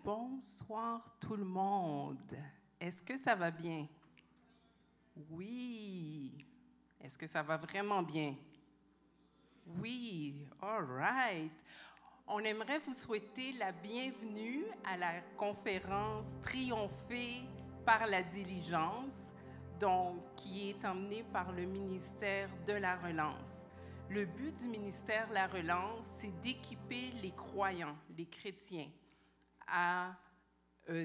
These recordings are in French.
Bonsoir tout le monde. Est-ce que ça va bien? Oui. Est-ce que ça va vraiment bien? Oui. All right. On aimerait vous souhaiter la bienvenue à la conférence Triompher par la diligence, donc qui est emmenée par le ministère de la Relance. Le but du ministère de la Relance, c'est d'équiper les croyants, les chrétiens, à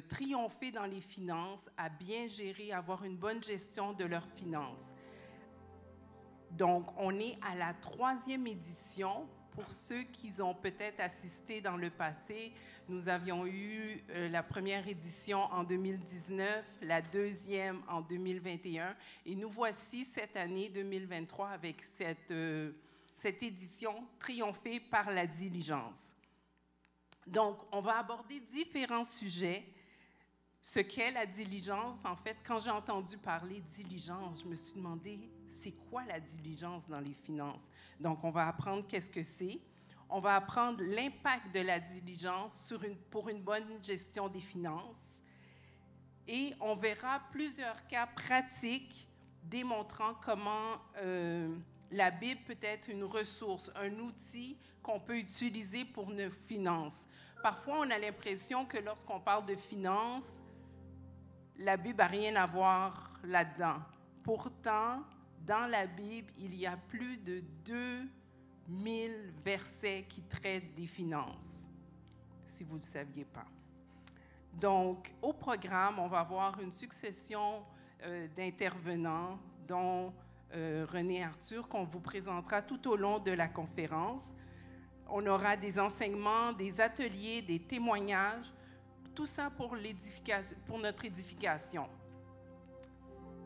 triompher dans les finances, à bien gérer, à avoir une bonne gestion de leurs finances. Donc, on est à la 3e édition. Pour ceux qui ont peut-être assisté dans le passé, nous avions eu la première édition en 2019, la 2e en 2021, et nous voici cette année 2023 avec cette édition Triompher par la diligence. Donc, on va aborder différents sujets. Ce qu'est la diligence, en fait, quand j'ai entendu parler de diligence, je me suis demandé, c'est quoi la diligence dans les finances? Donc, on va apprendre qu'est-ce que c'est. On va apprendre l'impact de la diligence pour une bonne gestion des finances. Et on verra plusieurs cas pratiques démontrant comment la Bible peut être une ressource, un outil qu'on peut utiliser pour nos finances. Parfois, on a l'impression que lorsqu'on parle de finances, la Bible n'a rien à voir là-dedans. Pourtant, dans la Bible, il y a plus de 2000 versets qui traitent des finances, si vous ne le saviez pas. Donc, au programme, on va avoir une succession d'intervenants, dont René Arthur, qu'on vous présentera tout au long de la conférence. On aura des enseignements, des ateliers, des témoignages, tout ça pour notre édification.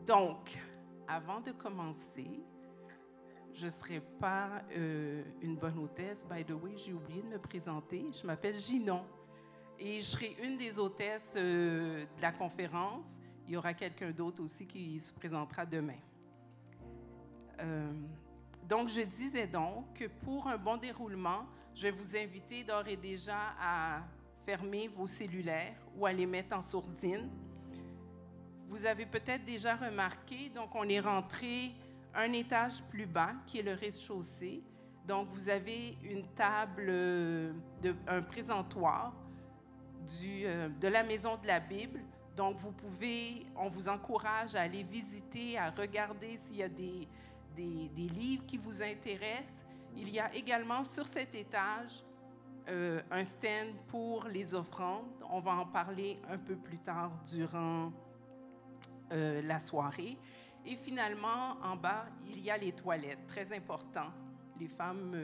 Donc, avant de commencer, je ne serai pas une bonne hôtesse. By the way, j'ai oublié de me présenter. Je m'appelle Ginon et je serai une des hôtesses de la conférence. Il y aura quelqu'un d'autre aussi qui se présentera demain. Donc, je disais donc que pour un bon déroulement, je vais vous inviter d'ores et déjà à fermer vos cellulaires ou à les mettre en sourdine. Vous avez peut-être déjà remarqué, donc on est rentré un étage plus bas, qui est le rez-de-chaussée. Donc, vous avez une table, un présentoir de la Maison de la Bible. Donc, on vous encourage à aller visiter, à regarder s'il y a des livres qui vous intéressent. Il y a également sur cet étage un stand pour les offrandes. On va en parler un peu plus tard durant la soirée. Et finalement, en bas, il y a les toilettes, très important. Les femmes,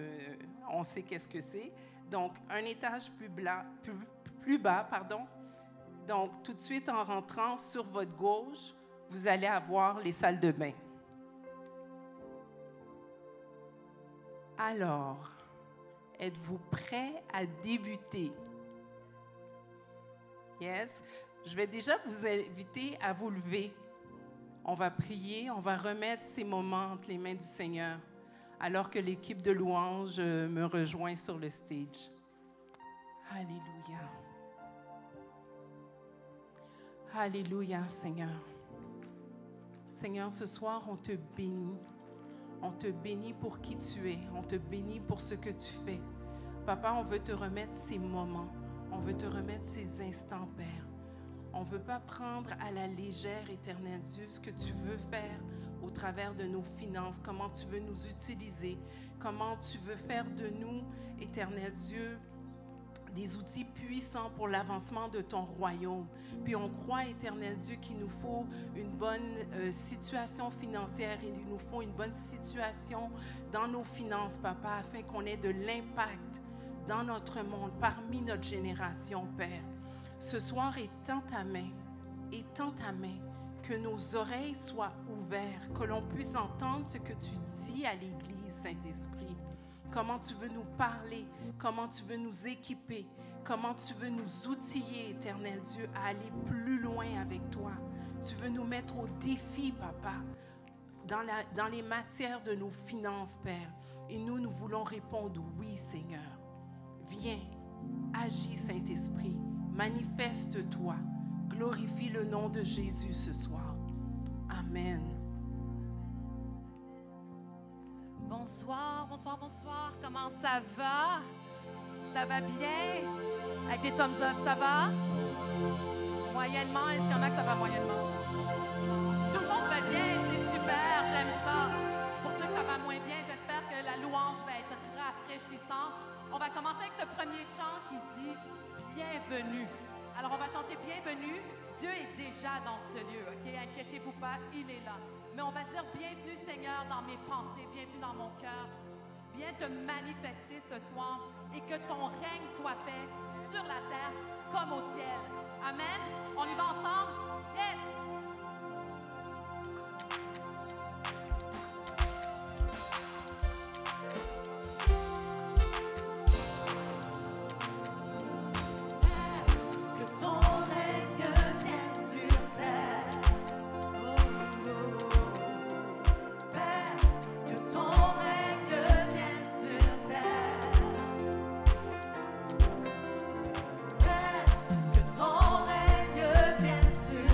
on sait qu'est-ce que c'est. Donc, un étage plus bas. Donc, tout de suite, en rentrant sur votre gauche, vous allez avoir les salles de bain. Alors, êtes-vous prêts à débuter? Yes. Je vais déjà vous inviter à vous lever. On va prier, on va remettre ces moments entre les mains du Seigneur, alors que l'équipe de louanges me rejoint sur le stage. Alléluia. Alléluia, Seigneur. Seigneur, ce soir, on te bénit. On te bénit pour qui tu es. On te bénit pour ce que tu fais. Papa, on veut te remettre ces moments. On veut te remettre ces instants, Père. On ne veut pas prendre à la légère, Éternel Dieu, ce que tu veux faire au travers de nos finances, comment tu veux nous utiliser, comment tu veux faire de nous, Éternel Dieu, des outils puissants pour l'avancement de ton royaume. Puis on croit, Éternel Dieu, qu'il nous faut une bonne situation financière, il nous faut une bonne situation dans nos finances, Papa, afin qu'on ait de l'impact dans notre monde, parmi notre génération, Père. Ce soir, étends ta main, que nos oreilles soient ouvertes, que l'on puisse entendre ce que tu dis à l'Église, Saint-Esprit. Comment tu veux nous parler, comment tu veux nous équiper, comment tu veux nous outiller, Éternel Dieu, à aller plus loin avec toi. Tu veux nous mettre au défi, Papa, dans les matières de nos finances, Père. Et nous voulons répondre oui, Seigneur. Viens, agis, Saint-Esprit. Manifeste-toi. Glorifie le nom de Jésus ce soir. Amen. Bonsoir, bonsoir, bonsoir. Comment ça va? Ça va bien? Avec des thumbs up, ça va? Moyennement, est-ce qu'il y en a que ça va moyennement? Tout le monde va bien, c'est super, j'aime ça. Pour ceux que ça va moins bien, j'espère que la louange va être rafraîchissante. On va commencer avec ce premier chant qui dit « Bienvenue ». Alors, on va chanter « Bienvenue ». Dieu est déjà dans ce lieu, OK? Inquiétez-vous pas, il est là. Mais on va dire « Bienvenue Seigneur dans mes pensées, bienvenue dans mon cœur ». Viens te manifester ce soir et que ton règne soit fait sur la terre comme au ciel. Amen. On y va ensemble? Yes! Ton règne vienne sur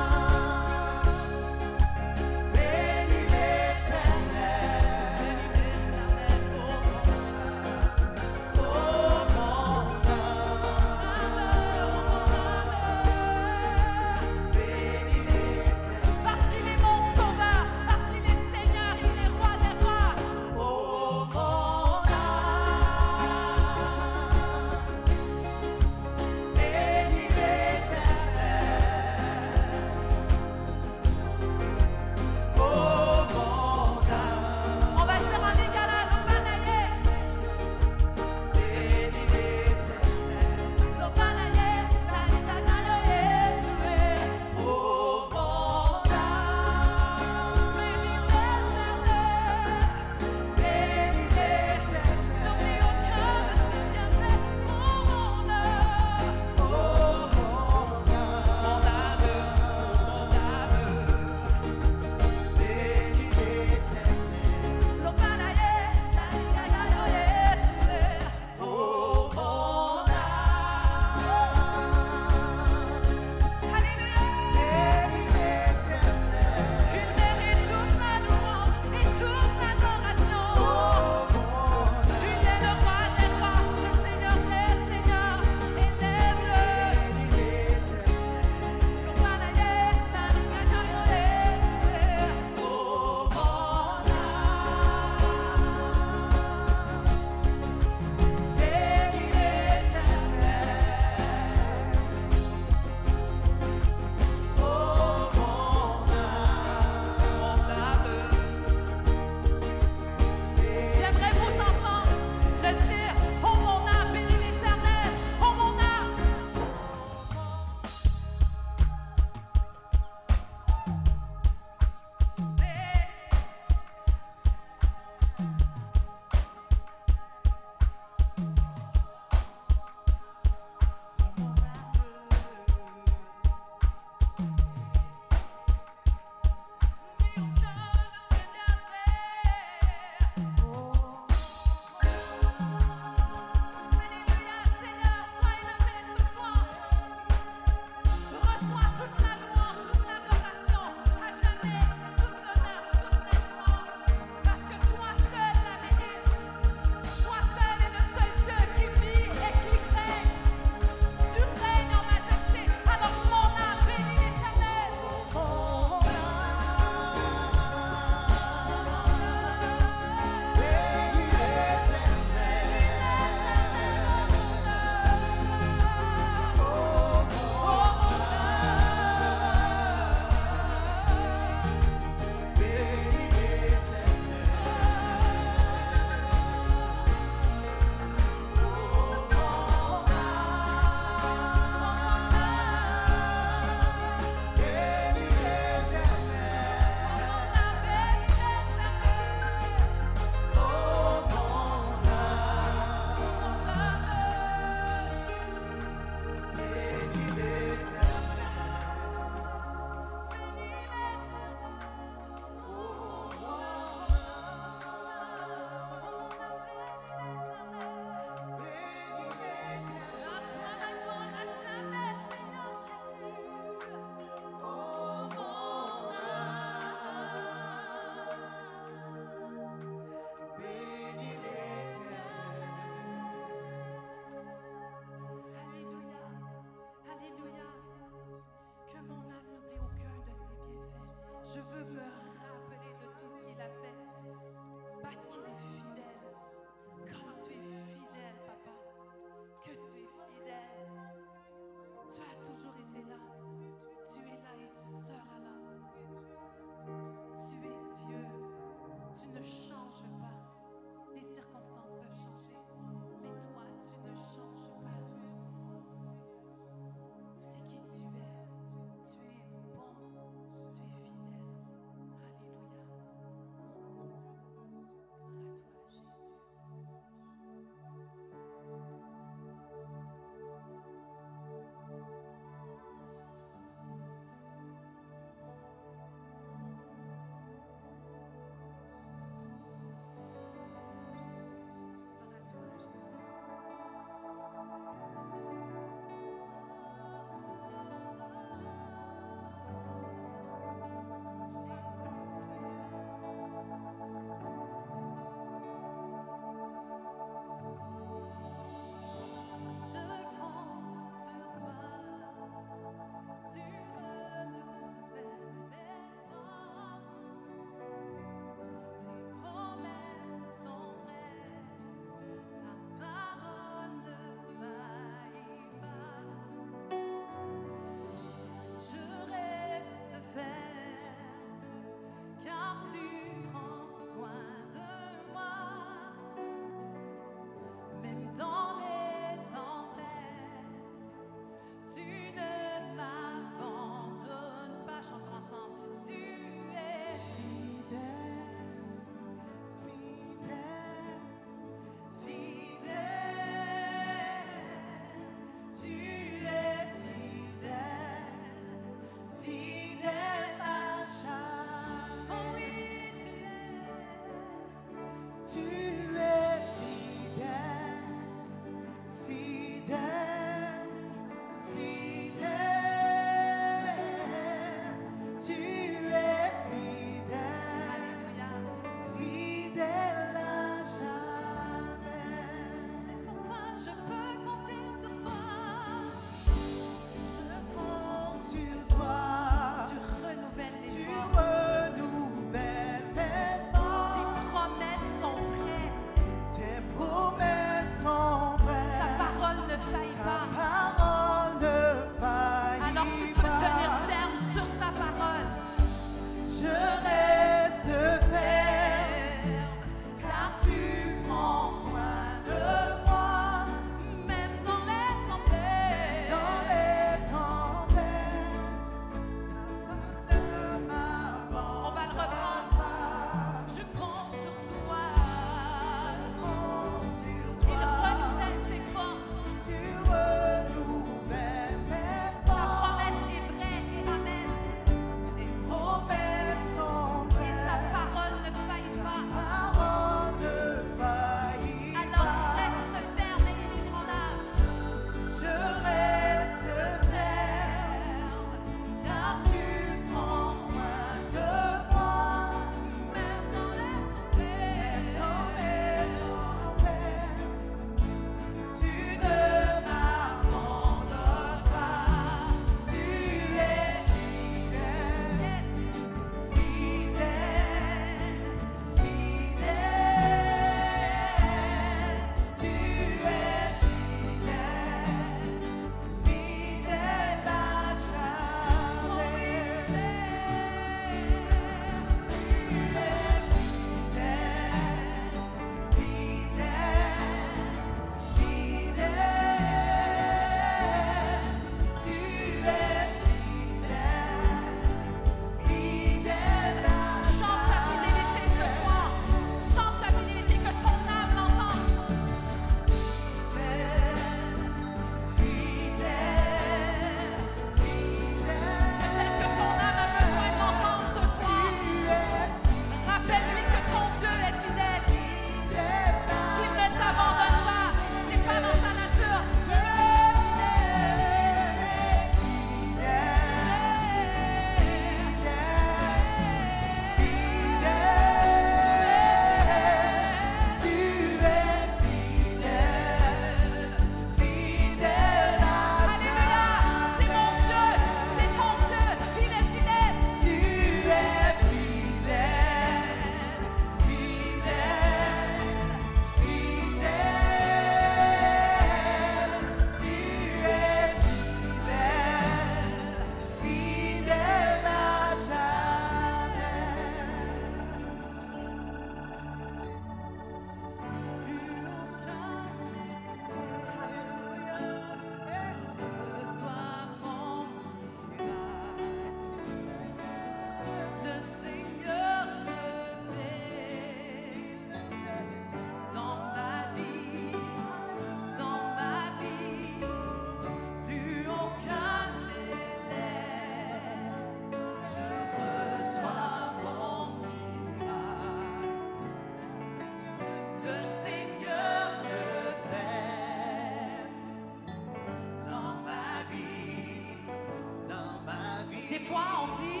Des fois, on dit,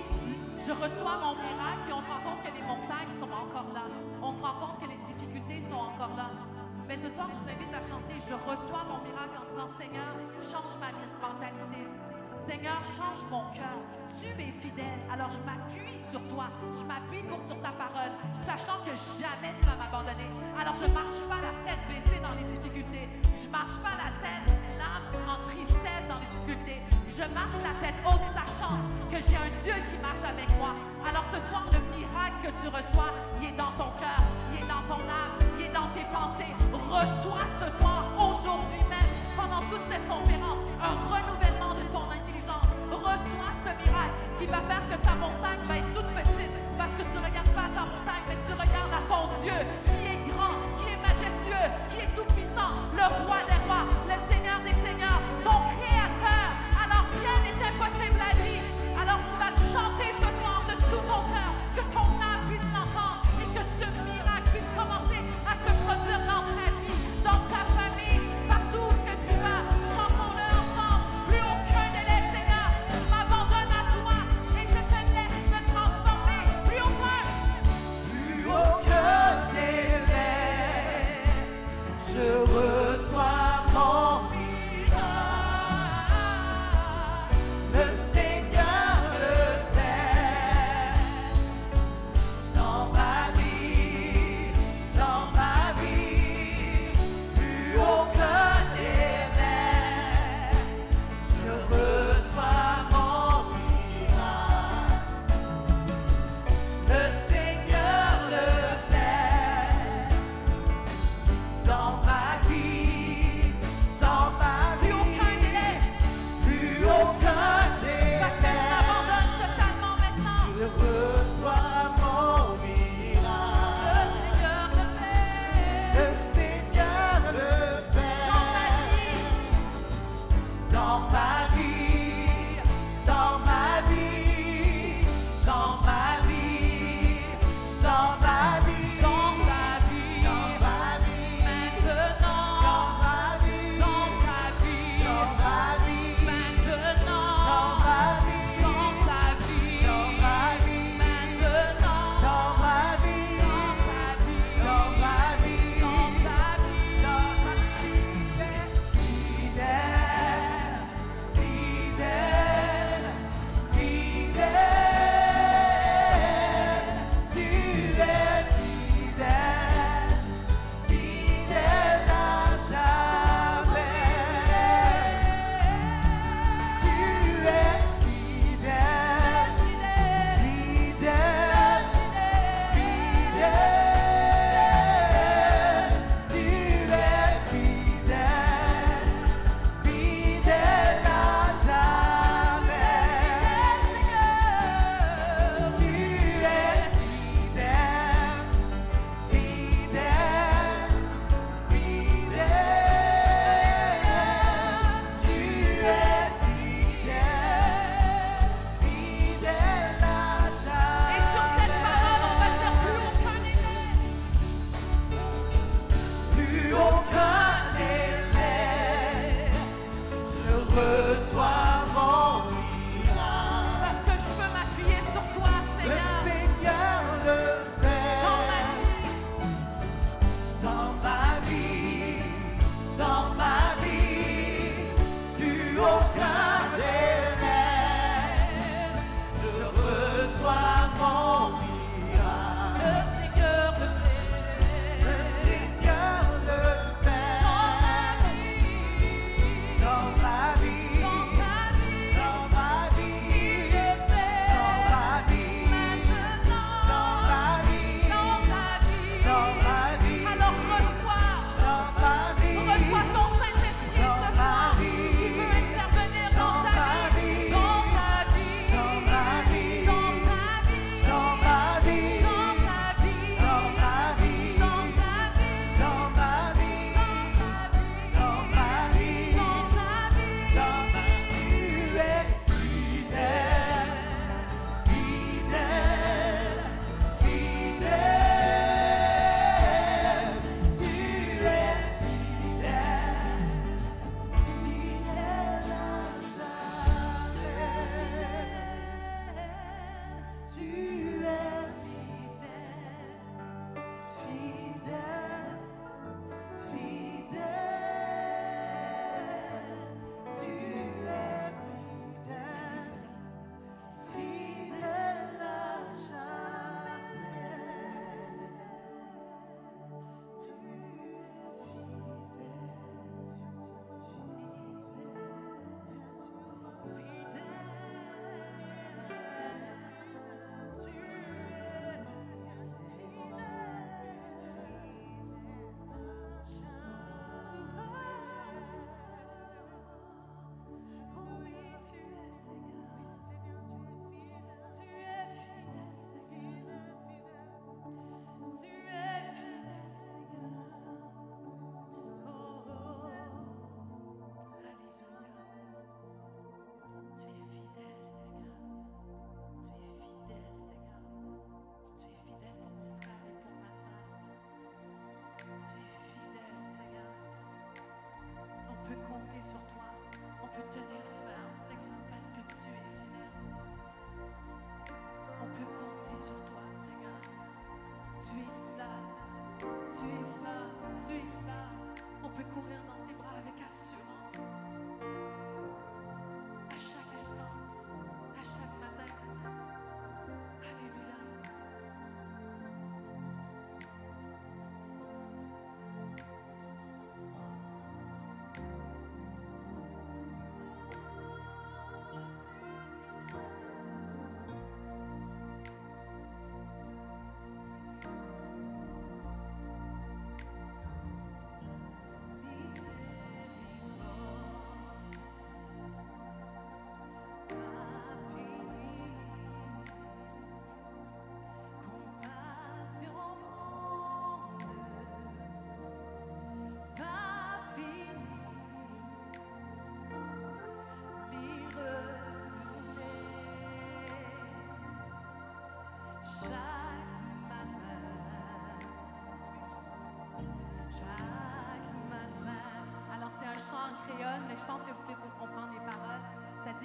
je reçois mon miracle, puis on se rend compte que les montagnes sont encore là. On se rend compte que les difficultés sont encore là. Mais ce soir, je vous invite à chanter, je reçois mon miracle en disant, Seigneur, change ma mentalité. Seigneur, change mon cœur. Tu es fidèle, alors je m'appuie sur toi. Je m'appuie sur ta parole, sachant que jamais tu vas m'abandonner. Alors je ne marche pas la tête baissée dans les difficultés. Je ne marche pas la tête, l'âme en tristesse dans les difficultés. Je marche la tête haute, sachant que j'ai un Dieu qui marche avec moi. Alors ce soir, le miracle que tu reçois, il est dans ton cœur, il est dans ton âme, il est dans tes pensées. Reçois ce soir, aujourd'hui même, pendant toute cette conférence, un renouvellement de ton intelligence. Reçois ce miracle qui va faire que ta montagne va être toute petite, parce que tu ne regardes pas à ta montagne, mais tu regardes à ton Dieu qui est grand, qui est majestueux, qui est tout puissant, le roi des rois, le Seigneur des seigneurs, ton créateur. Alors rien n'est impossible à lui. Alors tu vas chanter ce soir de tout ton cœur, que ton âme puisse l'entendre et que ce miracle puisse commencer à se produire dans ta vie, dans ta famille, partout où que tu vas. Chantons-le ensemble. Plus aucun délai, Seigneur. Je m'abandonne à toi et je te laisse me transformer. Plus aucun délai. Je reçois mon miracle. Le Seigneur le fait dans ma vie, plus aucun délai. Je reçois mon miracle. Le Seigneur le fait dans ma vie,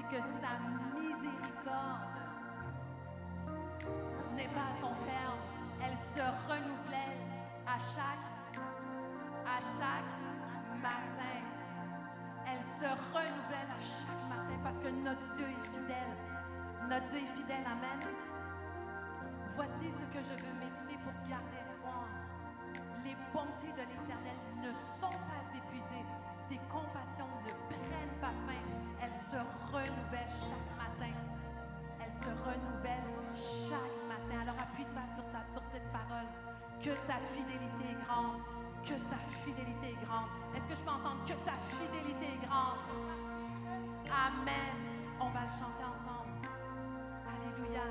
que sa miséricorde n'est pas à son terme. Elle se renouvelait à chaque matin. Elle se renouvelle à chaque matin parce que notre Dieu est fidèle. Notre Dieu est fidèle, amen. Voici ce que je veux méditer pour garder espoir. Les bontés de l'Éternel ne sont pas épuisées. Ses compassions ne prennent pas fin. Elles se renouvellent chaque matin. Elles se renouvellent chaque matin. Alors appuie-toi sur cette parole. Que ta fidélité est grande. Que ta fidélité est grande. Est-ce que je peux entendre que ta fidélité est grande? Amen. On va le chanter ensemble. Alléluia.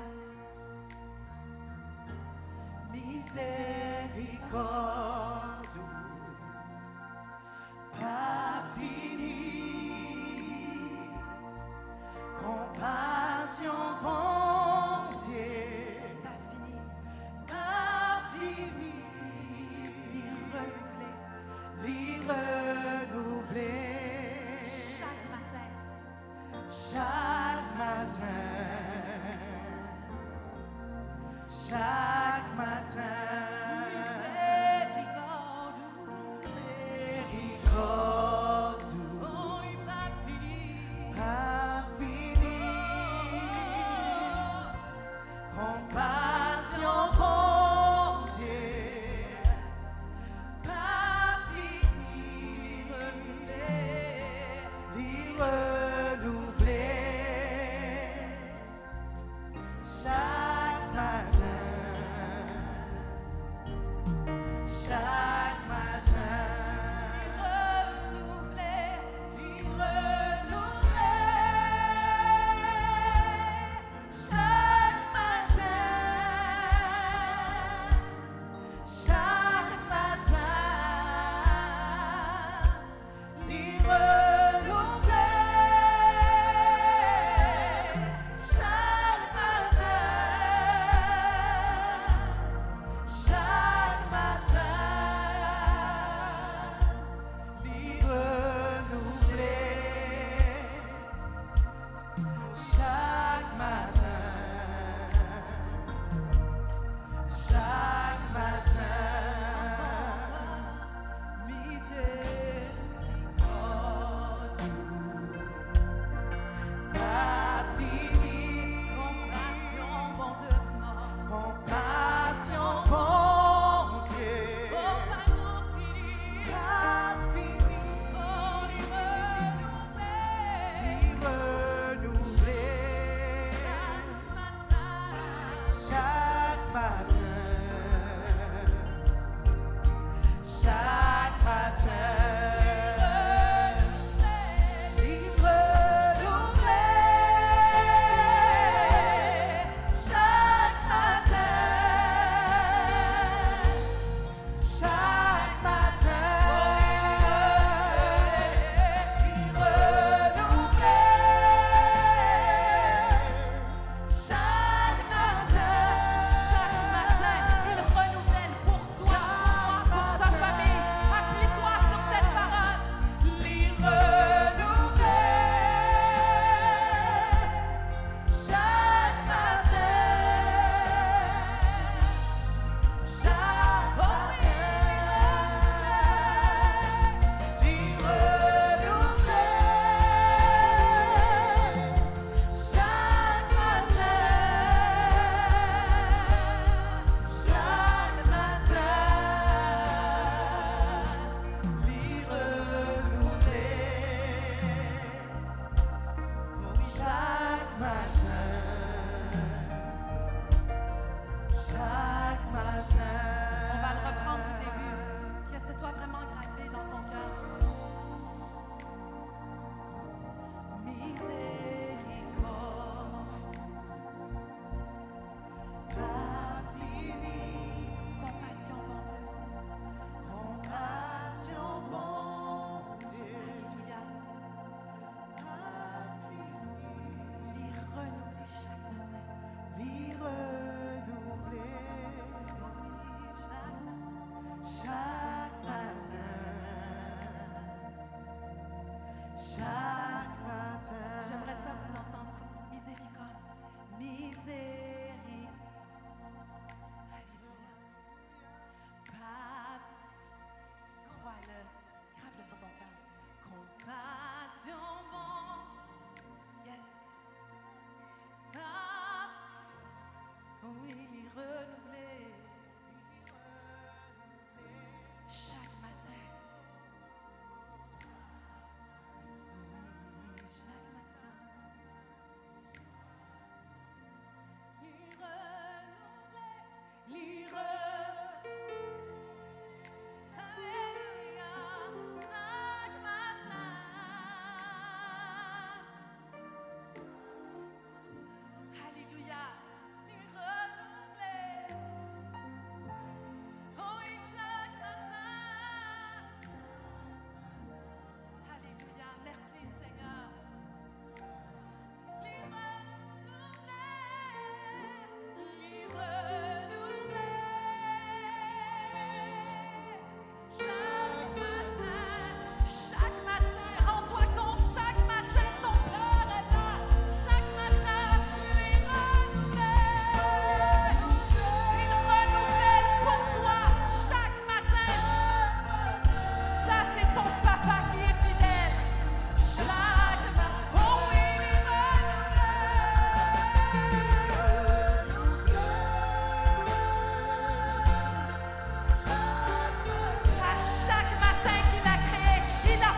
Miséricorde pas finie, compassion, bonté, pas fini, l'y renouveler chaque matin, chaque matin.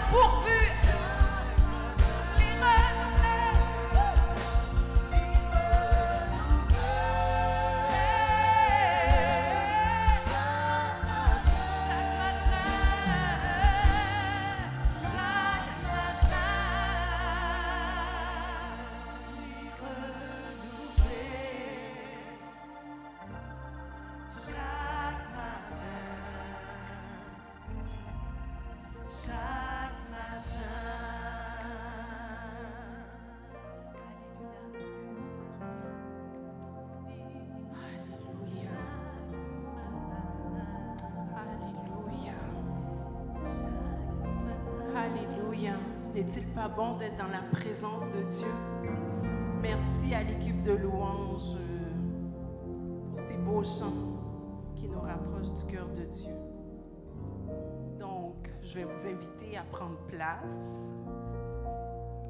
pourvu. Alléluia. N'est-il pas bon d'être dans la présence de Dieu? Merci à l'équipe de louanges pour ces beaux chants qui nous rapprochent du cœur de Dieu. Donc, je vais vous inviter à prendre place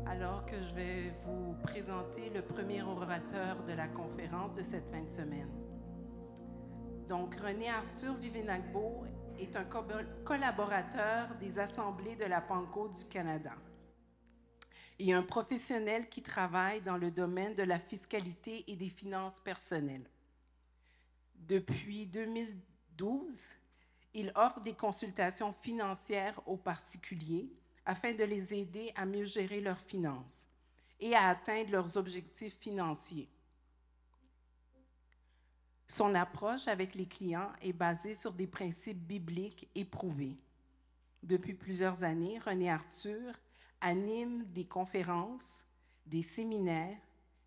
alors que je vais vous présenter le premier orateur de la conférence de cette fin de semaine. Donc, René Arthur Vivenagbo est un collaborateur des Assemblées de la Pentecôte du Canada et un professionnel qui travaille dans le domaine de la fiscalité et des finances personnelles. Depuis 2012, il offre des consultations financières aux particuliers afin de les aider à mieux gérer leurs finances et à atteindre leurs objectifs financiers. Son approche avec les clients est basée sur des principes bibliques éprouvés. Depuis plusieurs années, René Arthur anime des conférences, des séminaires,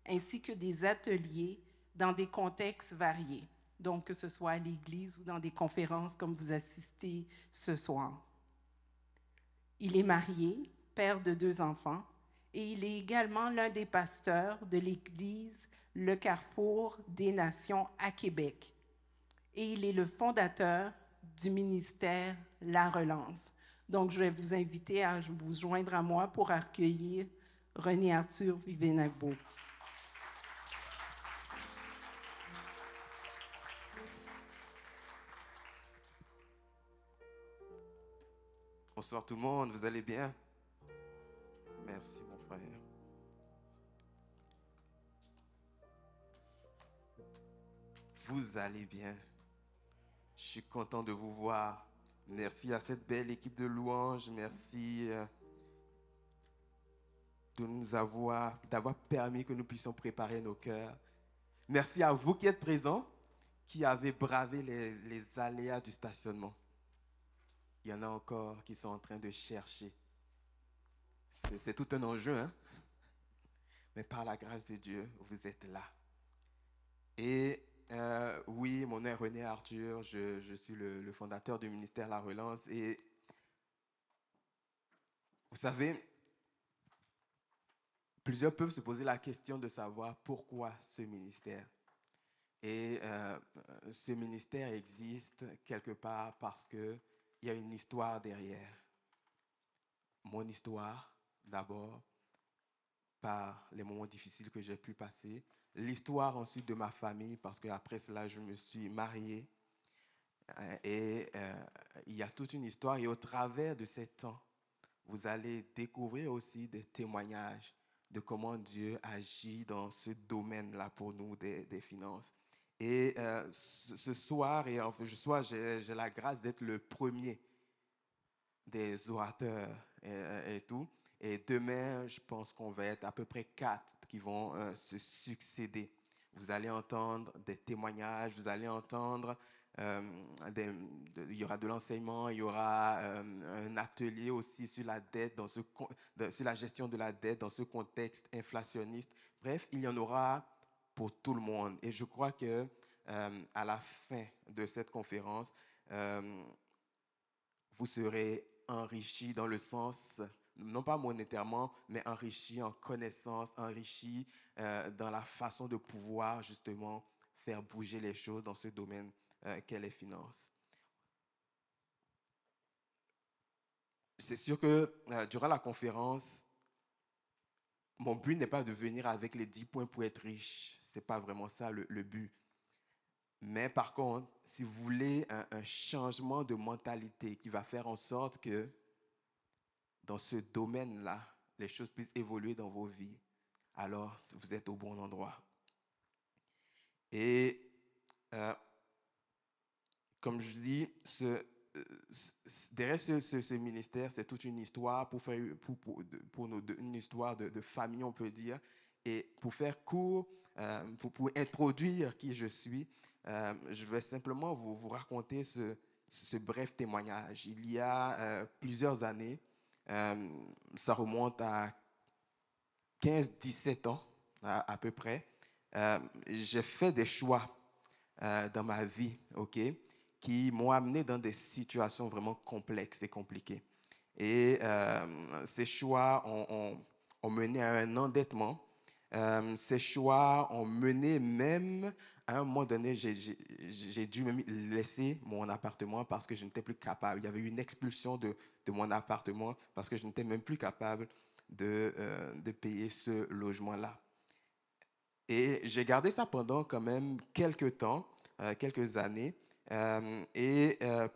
ainsi que des ateliers dans des contextes variés, donc que ce soit à l'église ou dans des conférences comme vous assistez ce soir. Il est marié, père de 2 enfants, et il est également l'un des pasteurs de l'église Le Carrefour des Nations à Québec. Et il est le fondateur du ministère La Relance. Donc, je vais vous inviter à vous joindre à moi pour accueillir René Arthur Vivenagbo. Bonsoir tout le monde, vous allez bien? Merci mon frère. Vous allez bien. Je suis content de vous voir. Merci à cette belle équipe de louanges. Merci d'avoir permis que nous puissions préparer nos cœurs. Merci à vous qui êtes présents, qui avez bravé les aléas du stationnement. Il y en a encore qui sont en train de chercher. C'est tout un enjeu, hein? Mais par la grâce de Dieu, vous êtes là. Et oui, mon nom est René Arthur, je suis le fondateur du ministère La Relance. Et vous savez, plusieurs peuvent se poser la question de savoir pourquoi ce ministère. Et ce ministère existe quelque part parce qu'il y a une histoire derrière. Mon histoire, d'abord, par les moments difficiles que j'ai pu passer. L'histoire ensuite de ma famille, parce qu'après cela, je me suis marié. Et il y a toute une histoire. Et au travers de ces temps, vous allez découvrir aussi des témoignages de comment Dieu agit dans ce domaine-là pour nous des finances. Et ce soir, j'ai la grâce d'être le premier des orateurs et tout. Et demain, je pense qu'on va être à peu près 4 qui vont se succéder. Vous allez entendre des témoignages, vous allez entendre, il y aura de l'enseignement, il y aura un atelier aussi sur la dette, sur la gestion de la dette dans ce contexte inflationniste. Bref, il y en aura pour tout le monde. Et je crois que à la fin de cette conférence, vous serez enrichis dans le sens, non pas monétairement, mais enrichis en connaissances, enrichis dans la façon de pouvoir justement faire bouger les choses dans ce domaine qu'est les finances. C'est sûr que durant la conférence, mon but n'est pas de venir avec les 10 points pour être riche. Ce n'est pas vraiment ça le but. Mais par contre, si vous voulez un changement de mentalité qui va faire en sorte que dans ce domaine-là, les choses puissent évoluer dans vos vies, alors vous êtes au bon endroit. Et comme je dis, derrière ce ministère, c'est toute une histoire pour nous, une histoire de famille, on peut dire. Et pour faire court, pour introduire qui je suis, je vais simplement vous raconter ce bref témoignage. Il y a plusieurs années, ça remonte à 15-17 ans à peu près, j'ai fait des choix dans ma vie, qui m'ont amené dans des situations vraiment complexes et compliquées. Et ces choix ont mené à un endettement. Ces choix ont mené même, à un moment donné, j'ai dû même laisser mon appartement parce que je n'étais plus capable. Il y avait eu une expulsion de mon appartement parce que je n'étais même plus capable de payer ce logement-là. Et j'ai gardé ça pendant quand même quelques temps, quelques années. Et à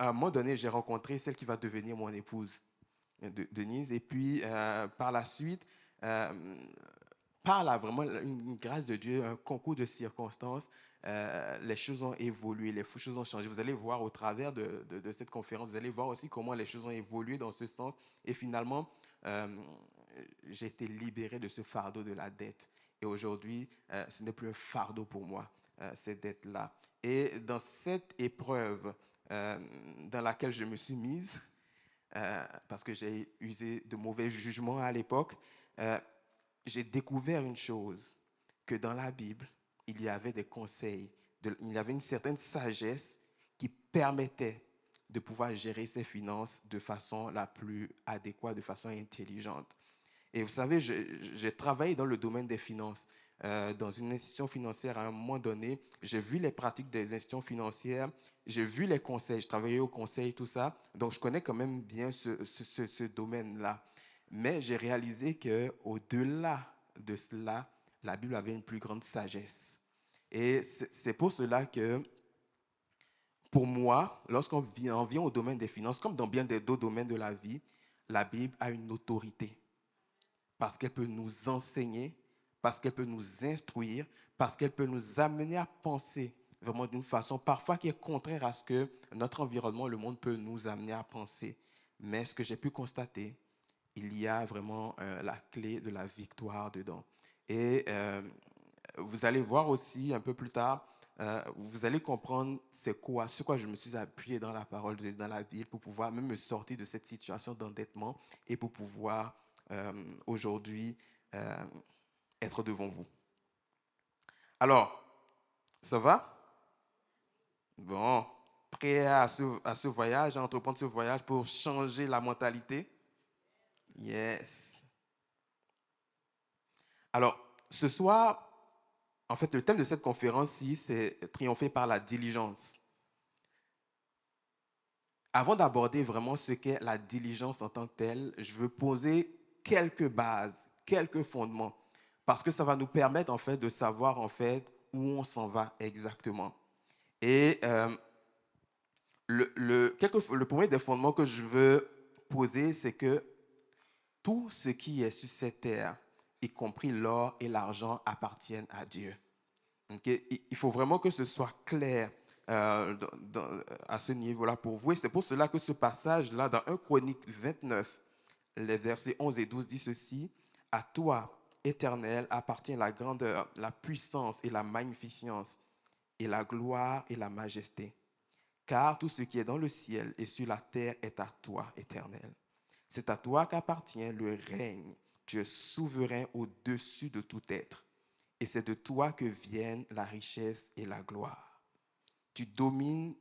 un moment donné, j'ai rencontré celle qui va devenir mon épouse, Denise. Et puis, par la suite, par vraiment une grâce de Dieu, un concours de circonstances, les choses ont évolué, les choses ont changé. Vous allez voir au travers de cette conférence, vous allez voir aussi comment les choses ont évolué dans ce sens. Et finalement, j'ai été libéré de ce fardeau de la dette. Et aujourd'hui, ce n'est plus un fardeau pour moi, cette dette-là. Et dans cette épreuve dans laquelle je me suis mise, parce que j'ai usé de mauvais jugements à l'époque, j'ai découvert une chose, que dans la Bible, il y avait des conseils, il y avait une certaine sagesse qui permettait de pouvoir gérer ses finances de façon la plus adéquate, de façon intelligente. Et vous savez, j'ai travaillé dans le domaine des finances, dans une institution financière à un moment donné. J'ai vu les pratiques des institutions financières, j'ai vu les conseils, je travaillais au conseil, tout ça. Donc, je connais quand même bien ce domaine-là. Mais j'ai réalisé qu'au-delà de cela, la Bible avait une plus grande sagesse. Et c'est pour cela que, pour moi, lorsqu'on vient au domaine des finances, comme dans bien d'autres domaines de la vie, la Bible a une autorité. Parce qu'elle peut nous enseigner, parce qu'elle peut nous instruire, parce qu'elle peut nous amener à penser vraiment d'une façon parfois qui est contraire à ce que notre environnement, le monde peut nous amener à penser. Mais ce que j'ai pu constater, il y a vraiment la clé de la victoire dedans. Et vous allez voir aussi un peu plus tard, vous allez comprendre sur quoi je me suis appuyé dans la parole, dans la Bible, pour pouvoir même me sortir de cette situation d'endettement et pour pouvoir aujourd'hui être devant vous. Alors, ça va? Bon, prêt à ce voyage, à entreprendre ce voyage pour changer la mentalité? Yes. Alors, ce soir, en fait, le thème de cette conférence-ci, c'est « Triompher par la diligence ». Avant d'aborder vraiment ce qu'est la diligence en tant que telle, je veux poser quelques bases, quelques fondements, parce que ça va nous permettre en fait de savoir en fait où on s'en va exactement. Et le premier des fondements que je veux poser, c'est que tout ce qui est sur cette terre, y compris l'or et l'argent, appartiennent à Dieu. Okay? Il faut vraiment que ce soit clair à ce niveau-là pour vous. Et c'est pour cela que ce passage-là, dans 1 Chronique 29, les versets 11 et 12, dit ceci: « À toi, Éternel, appartient la grandeur, la puissance et la magnificence, et la gloire et la majesté. Car tout ce qui est dans le ciel et sur la terre est à toi, Éternel. C'est à toi qu'appartient le règne. Tu es souverain au-dessus de tout être. Et c'est de toi que viennent la richesse et la gloire. Tu domines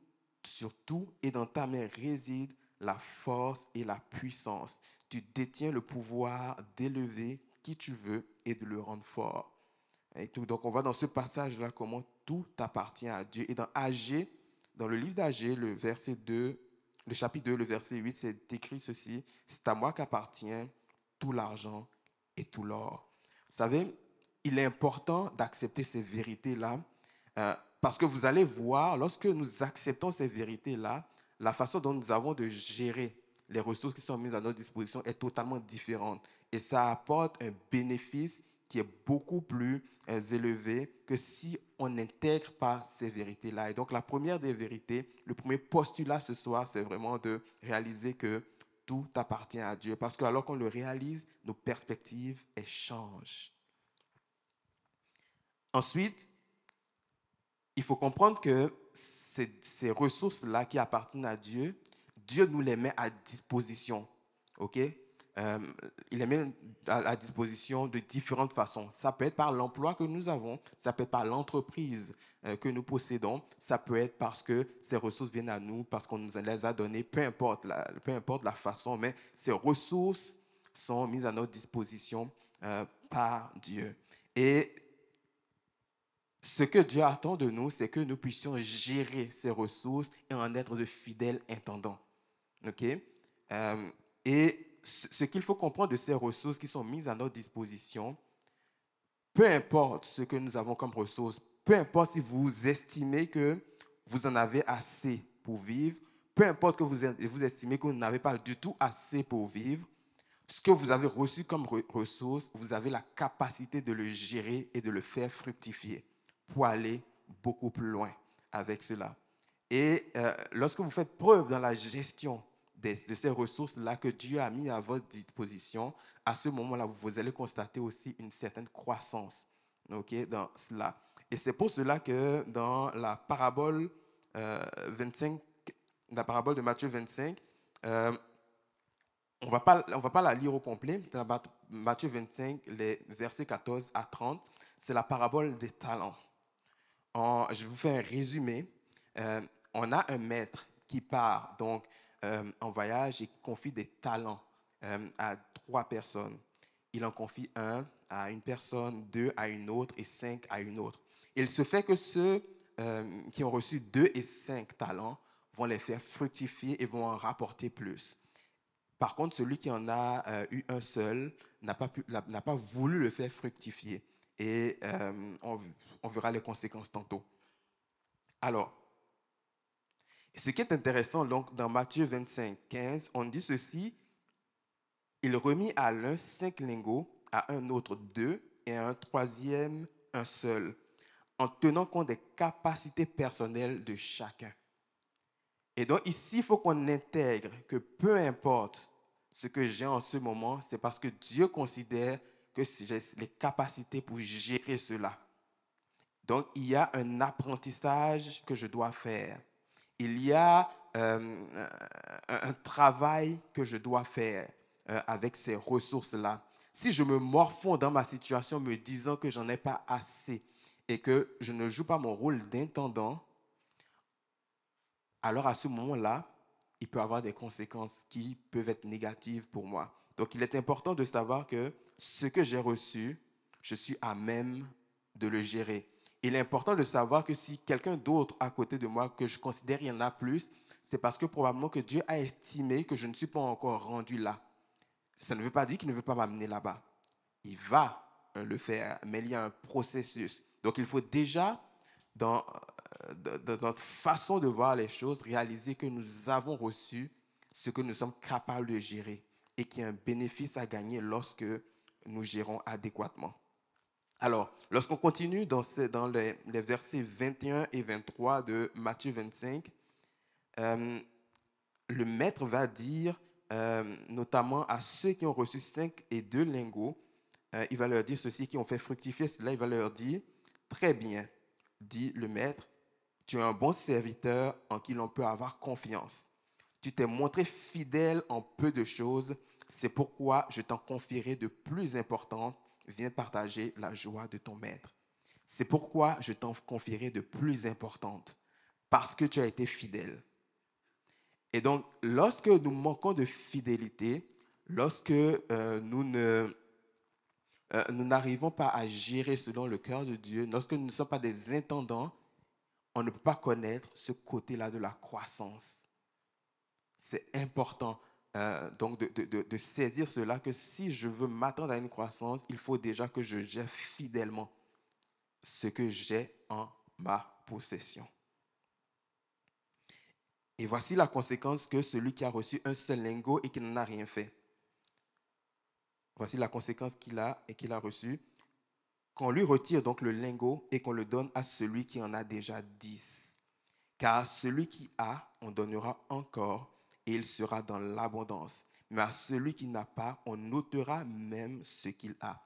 sur tout et dans ta main réside la force et la puissance. Tu détiens le pouvoir d'élever qui tu veux et de le rendre fort. » Et tout. Donc, on voit dans ce passage-là comment tout appartient à Dieu. Et dans Agé, dans le livre d'Agé, le chapitre 2, le verset 8, c'est écrit ceci: « C'est à moi qu'appartient tout l'argent et tout l'or. » Vous savez, il est important d'accepter ces vérités-là parce que vous allez voir, lorsque nous acceptons ces vérités-là, la façon dont nous avons de gérer les ressources qui sont mises à notre disposition est totalement différente. Et ça apporte un bénéfice qui est beaucoup plus élevé que si on n'intègre pas ces vérités-là. Et donc, la première des vérités, le premier postulat ce soir, c'est vraiment de réaliser que tout appartient à Dieu. Parce que alors qu'on le réalise, nos perspectives, elles changent. Ensuite, il faut comprendre que ces ressources-là qui appartiennent à Dieu, Dieu nous les met à disposition. OK? Il les met à disposition de différentes façons. Ça peut être par l'emploi que nous avons, ça peut être par l'entreprise que nous possédons, ça peut être parce que ces ressources viennent à nous, parce qu'on nous les a données, peu importe la façon, mais ces ressources sont mises à notre disposition par Dieu. Et ce que Dieu attend de nous, c'est que nous puissions gérer ces ressources et en être de fidèles intendants. Okay? Et ce qu'il faut comprendre de ces ressources qui sont mises à notre disposition, peu importe ce que nous avons comme ressources, peu importe si vous estimez que vous en avez assez pour vivre, peu importe que vous estimez que vous n'avez pas du tout assez pour vivre, ce que vous avez reçu comme ressources, vous avez la capacité de le gérer et de le faire fructifier pour aller beaucoup plus loin avec cela. Et lorsque vous faites preuve dans la gestion de ces ressources-là que Dieu a mis à votre disposition, à ce moment-là, vous allez constater aussi une certaine croissance, okay, dans cela. Et c'est pour cela que dans la parabole 25, la parabole de Matthieu 25, on ne va pas la lire au complet. Dans Matthieu 25, les versets 14 à 30, c'est la parabole des talents. Je vous fais un résumé. On a un maître qui part donc en voyage et qui confie des talents à 3 personnes. Il en confie 1 à une personne, 2 à une autre et 5 à une autre. Il se fait que ceux qui ont reçu 2 et 5 talents vont les faire fructifier et vont en rapporter plus. Par contre, celui qui en a eu un seul n'a pas voulu le faire fructifier. Et on verra les conséquences tantôt. Alors, ce qui est intéressant, donc, dans Matthieu 25, 15, on dit ceci: il remit à l'un 5 lingots, à un autre 2 et à un troisième un seul, en tenant compte des capacités personnelles de chacun. Et donc ici, il faut qu'on intègre que peu importe ce que j'ai en ce moment, c'est parce que Dieu considère que j'ai les capacités pour gérer cela. Donc, il y a un apprentissage que je dois faire. Il y a un travail que je dois faire avec ces ressources-là. Si je me morfonds dans ma situation me disant que j'en ai pas assez et que je ne joue pas mon rôle d'intendant, alors à ce moment-là, il peut y avoir des conséquences qui peuvent être négatives pour moi. Donc, il est important de savoir que ce que j'ai reçu, je suis à même de le gérer. Il est important de savoir que si quelqu'un d'autre à côté de moi, que je considère qu'il y en a plus, c'est parce que probablement que Dieu a estimé que je ne suis pas encore rendu là. Ça ne veut pas dire qu'il ne veut pas m'amener là-bas. Il va le faire, mais il y a un processus. Donc, il faut déjà, dans notre façon de voir les choses, réaliser que nous avons reçu ce que nous sommes capables de gérer et qu'il y a un bénéfice à gagner lorsque nous gérons adéquatement. Alors, lorsqu'on continue dans les versets 21 et 23 de Matthieu 25, le maître va dire, notamment à ceux qui ont reçu 5 et 2 lingots, il va leur dire ceci, qui ont fait fructifier cela, il va leur dire: très bien, dit le maître, tu es un bon serviteur en qui l'on peut avoir confiance. Tu t'es montré fidèle en peu de choses, c'est pourquoi je t'en confierai de plus importantes. Viens partager la joie de ton maître. C'est pourquoi je t'en confierai de plus importantes, parce que tu as été fidèle. Et donc, lorsque nous manquons de fidélité, lorsque nous n'arrivons pas à gérer selon le cœur de Dieu, lorsque nous ne sommes pas des intendants, on ne peut pas connaître ce côté-là de la croissance. C'est important donc de saisir cela, que si je veux m'attendre à une croissance, il faut déjà que je gère fidèlement ce que j'ai en ma possession. Et voici la conséquence que celui qui a reçu un seul lingot et qui n'en a rien fait. Voici la conséquence qu'il a et qu'il a reçue. Qu'on lui retire donc le lingot et qu'on le donne à celui qui en a déjà 10. Car celui qui a, on donnera encore et il sera dans l'abondance. Mais à celui qui n'a pas, on ôtera même ce qu'il a.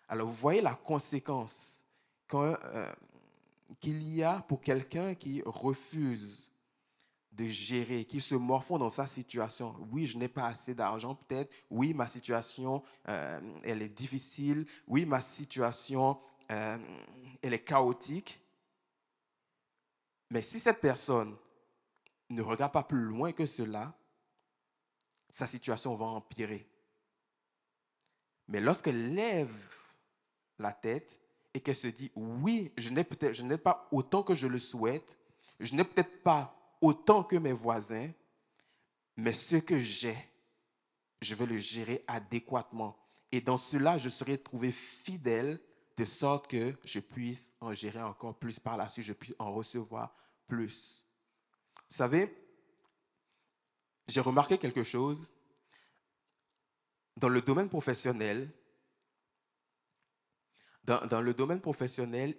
Alors vous voyez la conséquence qu'il y a pour quelqu'un qui refuse de gérer, qui se morfond dans sa situation. Oui, je n'ai pas assez d'argent peut-être. Oui, ma situation, elle est difficile. Oui, ma situation, elle est chaotique. Mais si cette personne ne regarde pas plus loin que cela, sa situation va empirer. Mais lorsqu'elle lève la tête et qu'elle se dit, oui, je n'ai pas autant que je le souhaite, je n'ai peut-être pas autant que mes voisins, mais ce que j'ai, je vais le gérer adéquatement. Et dans cela, je serai trouvé fidèle de sorte que je puisse en gérer encore plus par la suite, je puisse en recevoir plus. Vous savez, j'ai remarqué quelque chose. Dans le domaine professionnel,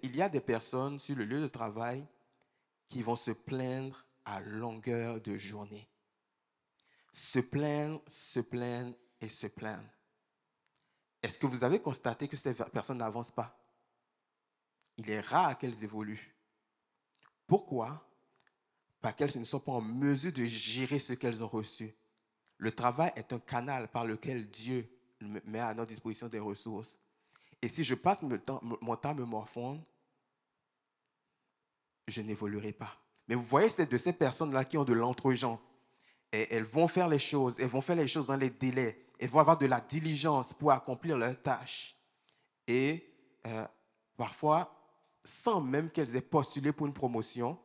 il y a des personnes sur le lieu de travail qui vont se plaindre à longueur de journée. Se plaindre et se plaindre. Est-ce que vous avez constaté que ces personnes n'avancent pas? Il est rare qu'elles évoluent. Pourquoi? Parce qu'elles ne sont pas en mesure de gérer ce qu'elles ont reçu. Le travail est un canal par lequel Dieu met à notre disposition des ressources. Et si je passe mon temps à me morfondre, je n'évoluerai pas. Mais vous voyez, c'est de ces personnes-là qui ont de l'entre-gens. Et elles vont faire les choses dans les délais. Elles vont avoir de la diligence pour accomplir leurs tâches. Et parfois, sans même qu'elles aient postulé pour une promotion,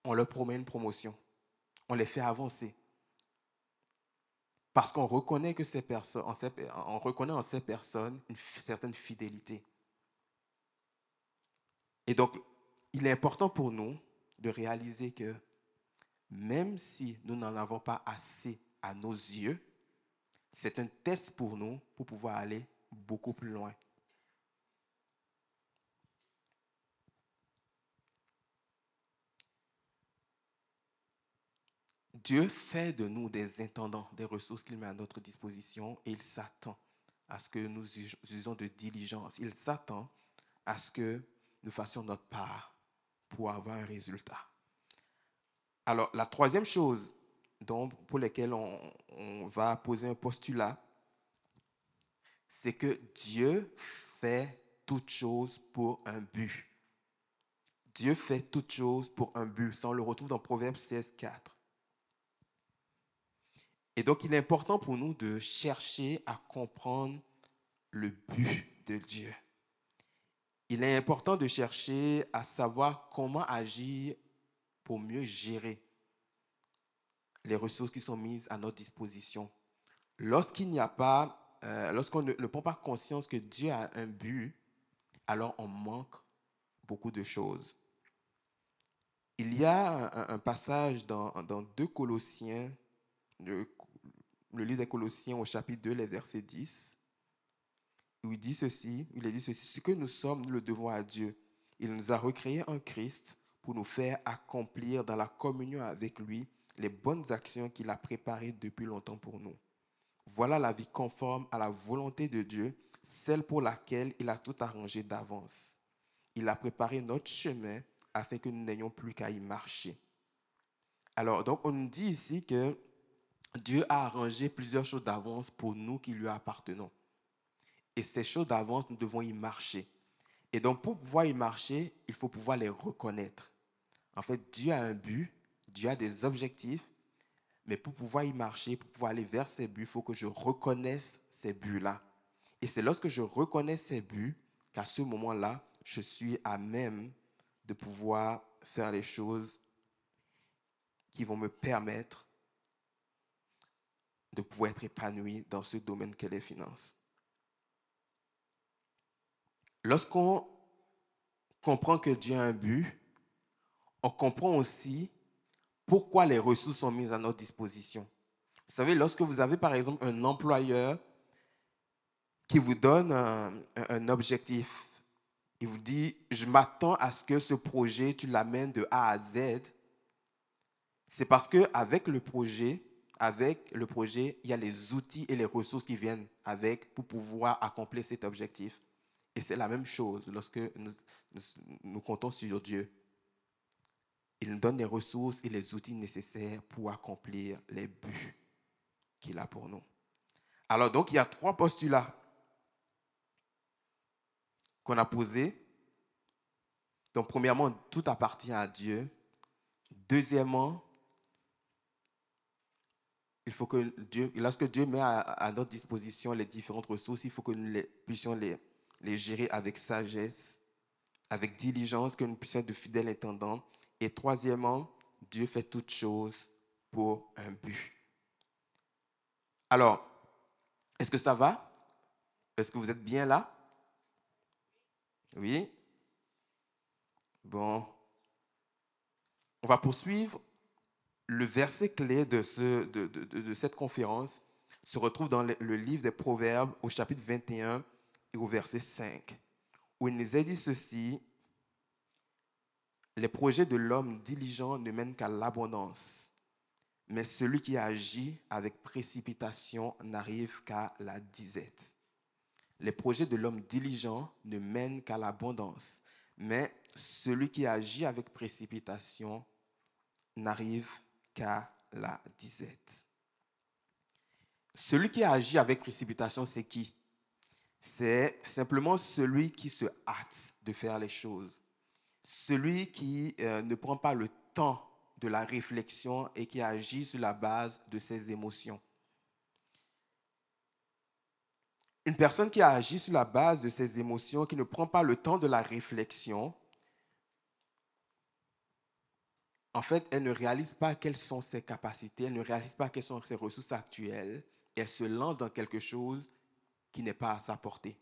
on leur promet une promotion. On les fait avancer. Parce qu'on reconnaît que on reconnaît en ces personnes une certaine fidélité. Et donc, il est important pour nous de réaliser que même si nous n'en avons pas assez à nos yeux, c'est un test pour nous pour pouvoir aller beaucoup plus loin. Dieu fait de nous des intendants des ressources qu'il met à notre disposition et il s'attend à ce que nous usions de diligence. Il s'attend à ce que nous fassions notre part pour avoir un résultat. Alors, la troisième chose pour laquelle on va poser un postulat, c'est que Dieu fait toutes choses pour un but. Dieu fait toutes choses pour un but. Ça, on le retrouve dans Proverbe 16, 4. Et donc, il est important pour nous de chercher à comprendre le but de Dieu. Il est important de chercher à savoir comment agir pour mieux gérer les ressources qui sont mises à notre disposition. Lorsqu'on ne prend pas conscience que Dieu a un but, alors on manque beaucoup de choses. Il y a un passage dans 2 Colossiens, le livre des Colossiens au chapitre 2, les versets 10, où il est dit ceci, ce que nous sommes, nous le devons à Dieu. Il nous a recréés en Christ pour nous faire accomplir dans la communion avec lui les bonnes actions qu'il a préparées depuis longtemps pour nous. Voilà la vie conforme à la volonté de Dieu, celle pour laquelle il a tout arrangé d'avance. Il a préparé notre chemin afin que nous n'ayons plus qu'à y marcher. Alors, donc, on nous dit ici que Dieu a arrangé plusieurs choses d'avance pour nous qui lui appartenons. Et ces choses d'avance, nous devons y marcher. Et donc, pour pouvoir y marcher, il faut pouvoir les reconnaître. En fait, Dieu a un but, Dieu a des objectifs, mais pour pouvoir y marcher, pour pouvoir aller vers ces buts, il faut que je reconnaisse ces buts-là. Et c'est lorsque je reconnais ces buts qu'à ce moment-là, je suis à même de pouvoir faire les choses qui vont me permettre de pouvoir être épanoui dans ce domaine qu'est les finances. Lorsqu'on comprend que Dieu a un but, on comprend aussi pourquoi les ressources sont mises à notre disposition. Vous savez, lorsque vous avez par exemple un employeur qui vous donne un objectif, il vous dit, je m'attends à ce que ce projet, tu l'amènes de A à Z. C'est parce qu'avec le projet, il y a les outils et les ressources qui viennent avec pour pouvoir accomplir cet objectif. Et c'est la même chose lorsque nous comptons sur Dieu. Il nous donne les ressources et les outils nécessaires pour accomplir les buts qu'il a pour nous. Alors donc, il y a 3 postulats qu'on a posés. Donc, premièrement, tout appartient à Dieu. Deuxièmement, il faut que lorsque Dieu met à notre disposition les différentes ressources, il faut que nous puissions les gérer avec sagesse, avec diligence, que nous puissions être de fidèles intendants. Et troisièmement, Dieu fait toutes choses pour un but. Alors, est-ce que ça va? Est-ce que vous êtes bien là? Oui? Bon. On va poursuivre. Le verset clé de cette conférence se retrouve dans le livre des Proverbes au chapitre 21 et au verset 5, où il nous est dit ceci: les projets de l'homme diligent ne mènent qu'à l'abondance, mais celui qui agit avec précipitation n'arrive qu'à la disette. Les projets de l'homme diligent ne mènent qu'à l'abondance, mais celui qui agit avec précipitation n'arrive qu'à la disette. Celui qui agit avec précipitation, c'est qui? C'est simplement celui qui se hâte de faire les choses. Celui qui ne prend pas le temps de la réflexion et qui agit sur la base de ses émotions. Une personne qui agit sur la base de ses émotions, qui ne prend pas le temps de la réflexion, en fait, elle ne réalise pas quelles sont ses capacités, elle ne réalise pas quelles sont ses ressources actuelles, et elle se lance dans quelque chose qui n'est pas à sa portée.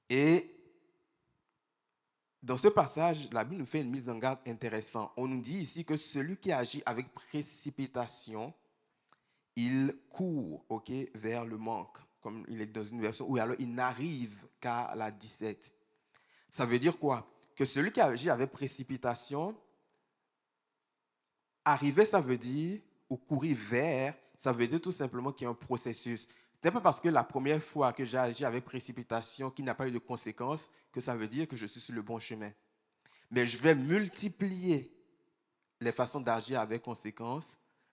Et dans ce passage, la Bible nous fait une mise en garde intéressante. On nous dit ici que celui qui agit avec précipitation, il court vers le manque, comme il est dans une version, ou alors il n'arrive qu'à la disette. Ça veut dire quoi? Que celui qui agit avec précipitation, arriver, ça veut dire, ou courir vers, ça veut dire tout simplement qu'il y a un processus. Ce n'est pas parce que la première fois que j'ai agi avec précipitation, qui n'a pas eu de conséquences, que ça veut dire que je suis sur le bon chemin. Mais je vais multiplier les façons d'agir avec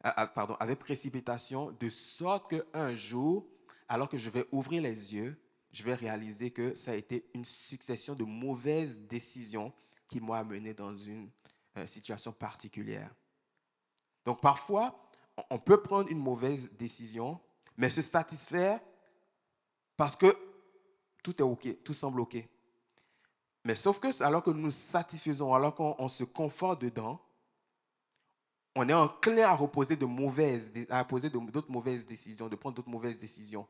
avec précipitation, de sorte qu'un jour, alors que je vais ouvrir les yeux, je vais réaliser que ça a été une succession de mauvaises décisions qui m'ont amené dans une situation particulière. Donc parfois, on peut prendre une mauvaise décision, mais se satisfaire parce que tout est OK, tout semble OK. Mais sauf que alors que nous nous satisfaisons, alors qu'on se conforte dedans, on est enclin à poser d'autres mauvaises décisions, de prendre d'autres mauvaises décisions.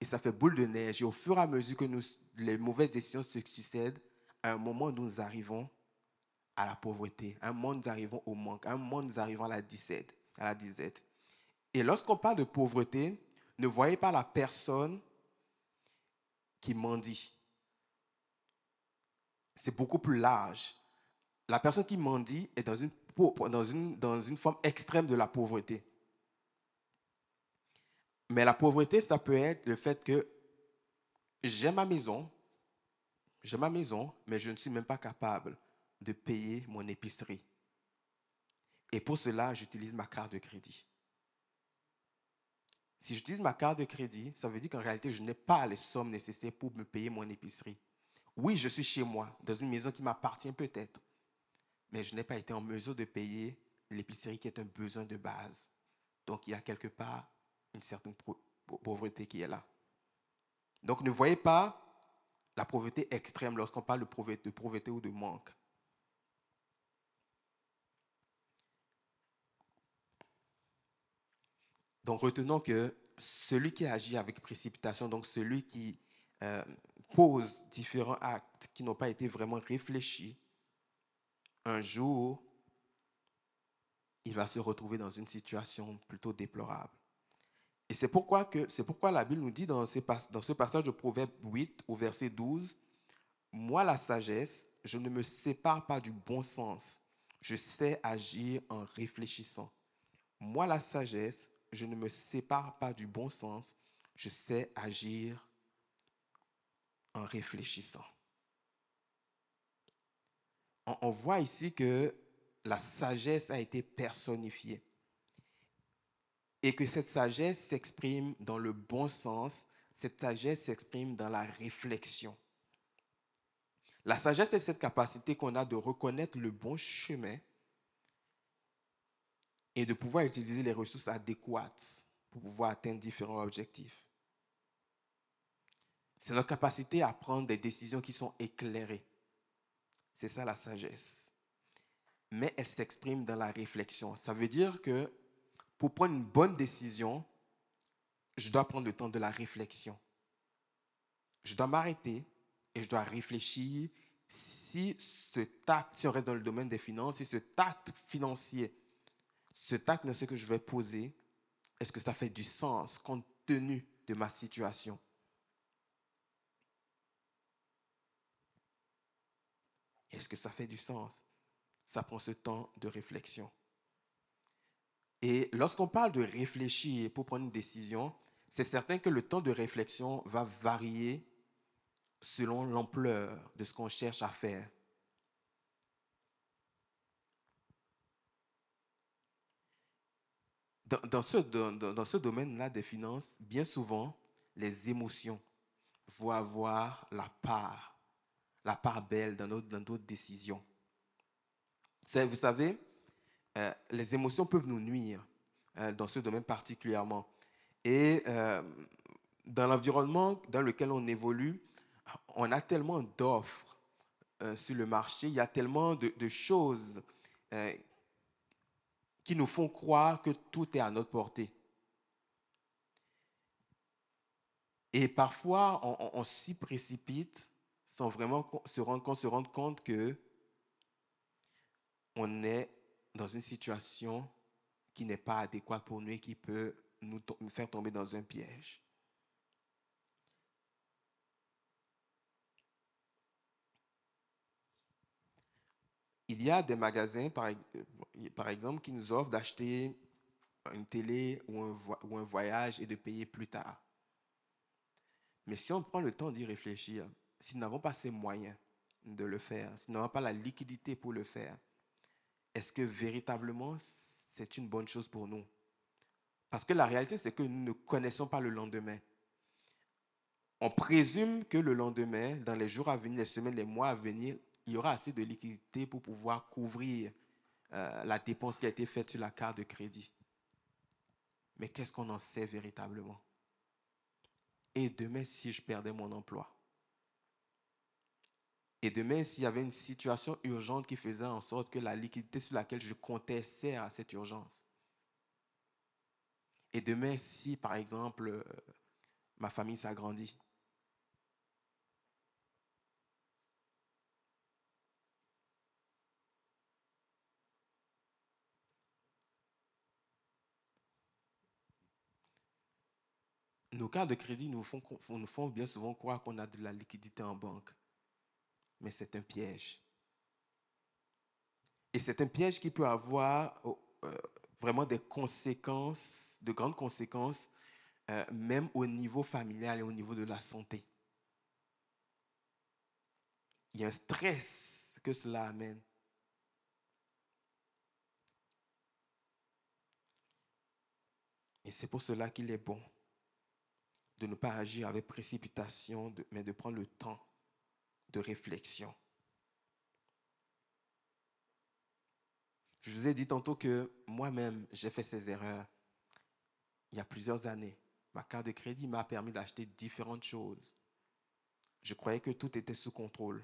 Et ça fait boule de neige. Et au fur et à mesure que les mauvaises décisions se succèdent, à un moment, nous arrivons à la pauvreté. À un moment, nous arrivons au manque. À un moment, nous arrivons à la disette. Et lorsqu'on parle de pauvreté, ne voyez pas la personne qui mendie. C'est beaucoup plus large. La personne qui mendie est dans une forme extrême de la pauvreté. Mais la pauvreté, ça peut être le fait que j'ai ma maison, mais je ne suis même pas capable de payer mon épicerie. Et pour cela, j'utilise ma carte de crédit. Si j'utilise ma carte de crédit, ça veut dire qu'en réalité, je n'ai pas les sommes nécessaires pour me payer mon épicerie. Oui, je suis chez moi, dans une maison qui m'appartient peut-être, mais je n'ai pas été en mesure de payer l'épicerie qui est un besoin de base. Donc, il y a quelque part une certaine pauvreté qui est là. Donc, ne voyez pas la pauvreté extrême lorsqu'on parle de pauvreté ou de manque. Donc, retenons que celui qui agit avec précipitation, donc celui qui pose différents actes qui n'ont pas été vraiment réfléchis, un jour, il va se retrouver dans une situation plutôt déplorable. Et c'est pourquoi la Bible nous dit dans ce passage de Proverbe 8 au verset 12, « Moi, la sagesse, je ne me sépare pas du bon sens. Je sais agir en réfléchissant. Moi, la sagesse, je ne me sépare pas du bon sens. Je sais agir en réfléchissant. » On voit ici que la sagesse a été personnifiée et que cette sagesse s'exprime dans le bon sens, cette sagesse s'exprime dans la réflexion. La sagesse, c'est cette capacité qu'on a de reconnaître le bon chemin et de pouvoir utiliser les ressources adéquates pour pouvoir atteindre différents objectifs. C'est notre capacité à prendre des décisions qui sont éclairées. C'est ça la sagesse. Mais elle s'exprime dans la réflexion. Ça veut dire que pour prendre une bonne décision, je dois prendre le temps de la réflexion. Je dois m'arrêter et je dois réfléchir si on reste dans le domaine des finances, si cet acte financier, cet acte, ce que je vais poser, est-ce que ça fait du sens compte tenu de ma situation? Est-ce que ça fait du sens? Ça prend ce temps de réflexion. Et lorsqu'on parle de réfléchir pour prendre une décision, c'est certain que le temps de réflexion va varier selon l'ampleur de ce qu'on cherche à faire. Dans ce domaine-là des finances, bien souvent, les émotions vont avoir la part belle dans notre décision. Vous savez, les émotions peuvent nous nuire dans ce domaine particulièrement. Et dans l'environnement dans lequel on évolue, on a tellement d'offres sur le marché, il y a tellement de choses qui nous font croire que tout est à notre portée. Et parfois, on s'y précipite sans vraiment se rendre compte que on est dans une situation qui n'est pas adéquate pour nous et qui peut nous faire tomber dans un piège. Il y a des magasins, par exemple, qui nous offrent d'acheter une télé ou un voyage et de payer plus tard. Mais si on prend le temps d'y réfléchir, si nous n'avons pas ces moyens de le faire, si nous n'avons pas la liquidité pour le faire, est-ce que véritablement c'est une bonne chose pour nous? Parce que la réalité, c'est que nous ne connaissons pas le lendemain. On présume que le lendemain, dans les jours à venir, les semaines, les mois à venir, il y aura assez de liquidité pour pouvoir couvrir la dépense qui a été faite sur la carte de crédit. Mais qu'est-ce qu'on en sait véritablement? Et demain, si je perdais mon emploi? Et demain, s'il y avait une situation urgente qui faisait en sorte que la liquidité sur laquelle je comptais sert à cette urgence? Et demain, si, par exemple, ma famille s'agrandit? Nos cartes de crédit nous font bien souvent croire qu'on a de la liquidité en banque. Mais c'est un piège. Et c'est un piège qui peut avoir vraiment des conséquences, de grandes conséquences, même au niveau familial et au niveau de la santé. Il y a un stress que cela amène. Et c'est pour cela qu'il est bon de ne pas agir avec précipitation, mais de prendre le temps de réflexion. Je vous ai dit tantôt que moi-même, j'ai fait ces erreurs il y a plusieurs années. Ma carte de crédit m'a permis d'acheter différentes choses. Je croyais que tout était sous contrôle.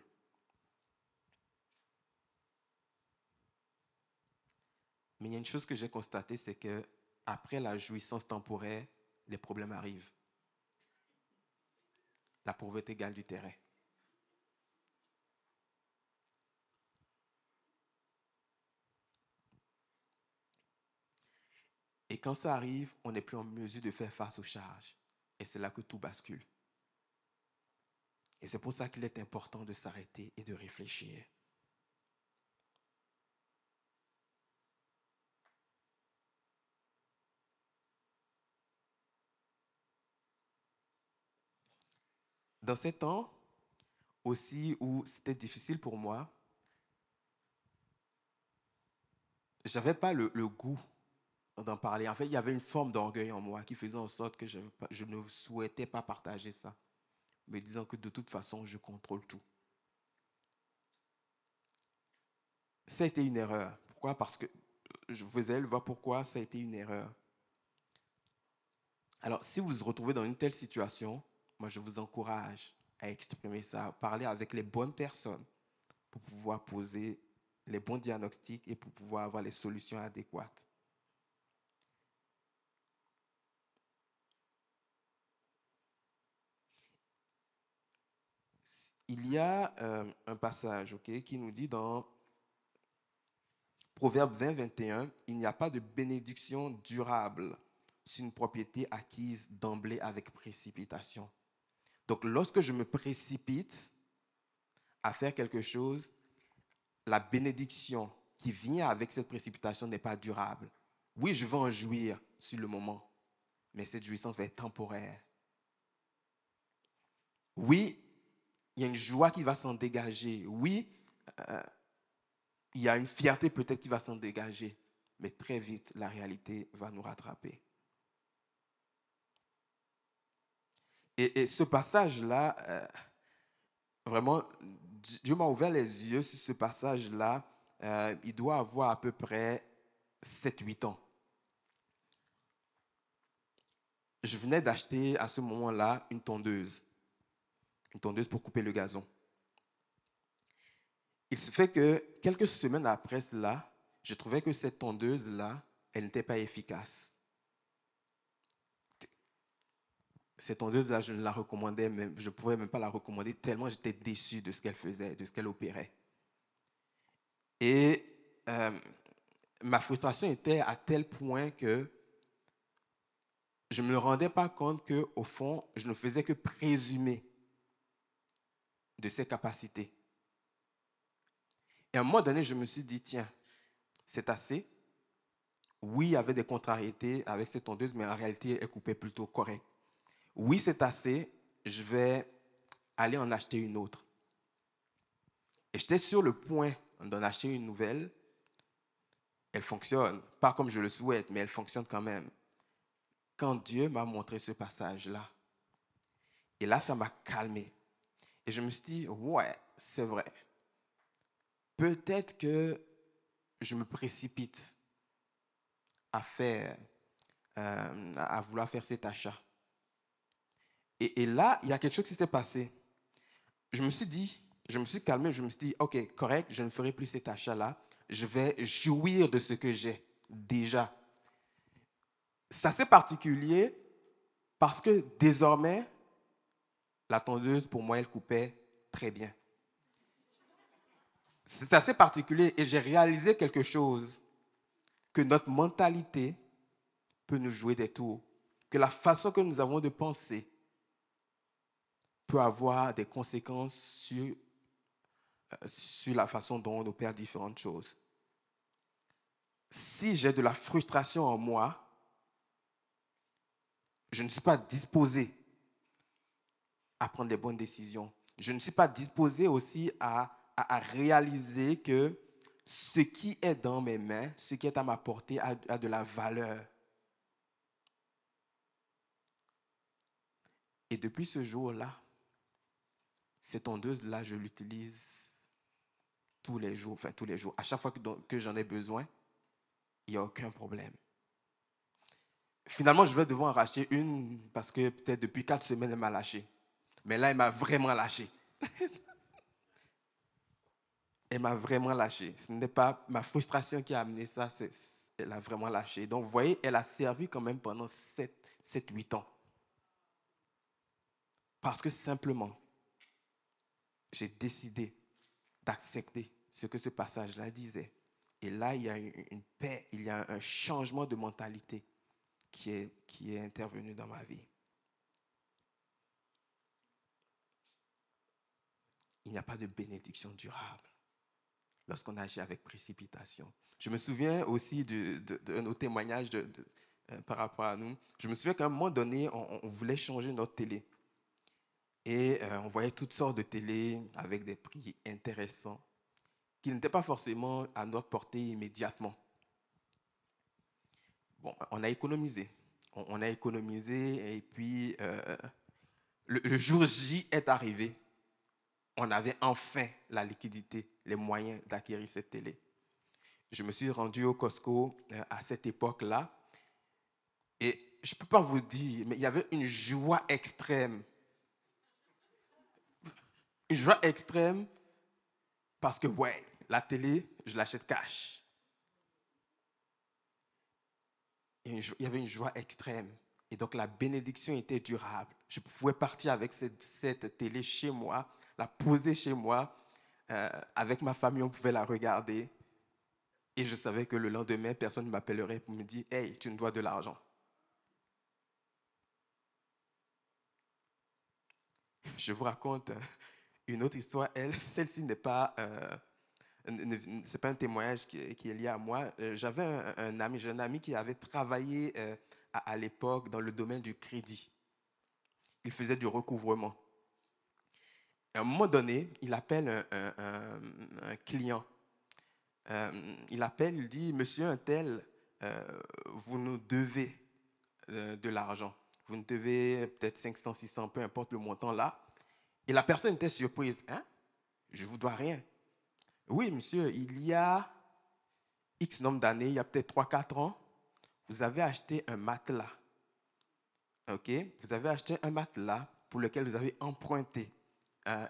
Mais il y a une chose que j'ai constatée, c'est que après la jouissance temporaire, les problèmes arrivent. La pauvreté gagne du terrain. Et quand ça arrive, on n'est plus en mesure de faire face aux charges. Et c'est là que tout bascule. Et c'est pour ça qu'il est important de s'arrêter et de réfléchir. Dans ces temps aussi où c'était difficile pour moi, je n'avais pas le goût d'en parler. En fait, il y avait une forme d'orgueil en moi qui faisait en sorte que je ne souhaitais pas partager ça, me disant que de toute façon, je contrôle tout. Ça a été une erreur. Pourquoi? Parce que je vous ai le voir pourquoi ça a été une erreur. Alors, si vous vous retrouvez dans une telle situation, moi, je vous encourage à exprimer ça, parler avec les bonnes personnes pour pouvoir poser les bons diagnostics et pour pouvoir avoir les solutions adéquates. Il y a un passage qui nous dit dans Proverbe 20, 21, « Il n'y a pas de bénédiction durable sur une propriété acquise d'emblée avec précipitation. » Donc, lorsque je me précipite à faire quelque chose, la bénédiction qui vient avec cette précipitation n'est pas durable. Oui, je vais en jouir sur le moment, mais cette jouissance va être temporaire. Oui, il y a une joie qui va s'en dégager. Oui, il y a une fierté peut-être qui va s'en dégager, mais très vite, la réalité va nous rattraper. Et ce passage-là, vraiment, Dieu m'a ouvert les yeux sur ce passage-là. Il doit avoir à peu près 7-8 ans. Je venais d'acheter à ce moment-là une tondeuse pour couper le gazon. Il se fait que quelques semaines après cela, je trouvais que cette tondeuse-là, elle n'était pas efficace. Cette tondeuse-là, je ne la recommandais même, je ne pouvais même pas la recommander tellement j'étais déçu de ce qu'elle faisait, de ce qu'elle opérait. Et ma frustration était à tel point que je ne me rendais pas compte qu'au fond, je ne faisais que présumer de ses capacités. Et à un moment donné, je me suis dit, tiens, c'est assez. Oui, il y avait des contrariétés avec cette tondeuse, mais en réalité, elle coupait plutôt correct. Oui, c'est assez, je vais aller en acheter une autre. Et j'étais sur le point d'en acheter une nouvelle. Elle fonctionne, pas comme je le souhaite, mais elle fonctionne quand même. Quand Dieu m'a montré ce passage-là, et là, ça m'a calmé. Et je me suis dit, ouais, c'est vrai. Peut-être que je me précipite à vouloir faire cet achat. Et là, il y a quelque chose qui s'est passé. Je me suis calmé, je me suis dit, ok, correct, je ne ferai plus cet achat-là. Je vais jouir de ce que j'ai déjà. C'est assez particulier parce que désormais, la tondeuse, pour moi, elle coupait très bien. C'est assez particulier et j'ai réalisé quelque chose, que notre mentalité peut nous jouer des tours, que la façon que nous avons de penser peut avoir des conséquences sur la façon dont on opère différentes choses. Si j'ai de la frustration en moi, je ne suis pas disposé à prendre les bonnes décisions. Je ne suis pas disposé aussi à réaliser que ce qui est dans mes mains, ce qui est à ma portée a de la valeur. Et depuis ce jour-là, cette tondeuse-là, je l'utilise tous les jours. À chaque fois que j'en ai besoin, il n'y a aucun problème. Finalement, je vais devoir en racheter une parce que peut-être depuis 4 semaines, elle m'a lâché. Mais là, elle m'a vraiment lâché. Elle m'a vraiment lâché. Ce n'est pas ma frustration qui a amené ça, elle a vraiment lâché. Donc, vous voyez, elle a servi quand même pendant 7-8 ans. Parce que simplement, j'ai décidé d'accepter ce que ce passage-là disait. Et là, il y a une paix, il y a un changement de mentalité. qui est intervenu dans ma vie. Il n'y a pas de bénédiction durable lorsqu'on agit avec précipitation. Je me souviens aussi de nos témoignages par rapport à nous. Je me souviens qu'à un moment donné, on voulait changer notre télé. Et on voyait toutes sortes de télés avec des prix intéressants qui n'étaient pas forcément à notre portée immédiatement. Bon, on a économisé. On a économisé et puis le jour J est arrivé. On avait enfin la liquidité, les moyens d'acquérir cette télé. Je me suis rendu au Costco à cette époque-là et je ne peux pas vous dire, mais il y avait une joie extrême. Une joie extrême parce que, ouais, la télé, je l'achète cash. Et il y avait une joie extrême. Et donc, la bénédiction était durable. Je pouvais partir avec cette télé chez moi, la poser chez moi. Avec ma famille, on pouvait la regarder. Et je savais que le lendemain, personne ne m'appellerait pour me dire « Hey, tu me dois de l'argent. » Je vous raconte une autre histoire. Celle-ci n'est pas, c'est pas un témoignage qui est lié à moi. J'avais un ami qui avait travaillé à l'époque dans le domaine du crédit. Il faisait du recouvrement. À un moment donné, il appelle un client. Il appelle, il dit « Monsieur un tel, vous nous devez de l'argent. Vous nous devez peut-être 500, 600, peu importe le montant là. » Et la personne était surprise. « Hein? Je ne vous dois rien. » « Oui, monsieur, il y a X nombre d'années, il y a peut-être 3-4 ans, vous avez acheté un matelas. OK? Vous avez acheté un matelas pour lequel vous avez emprunté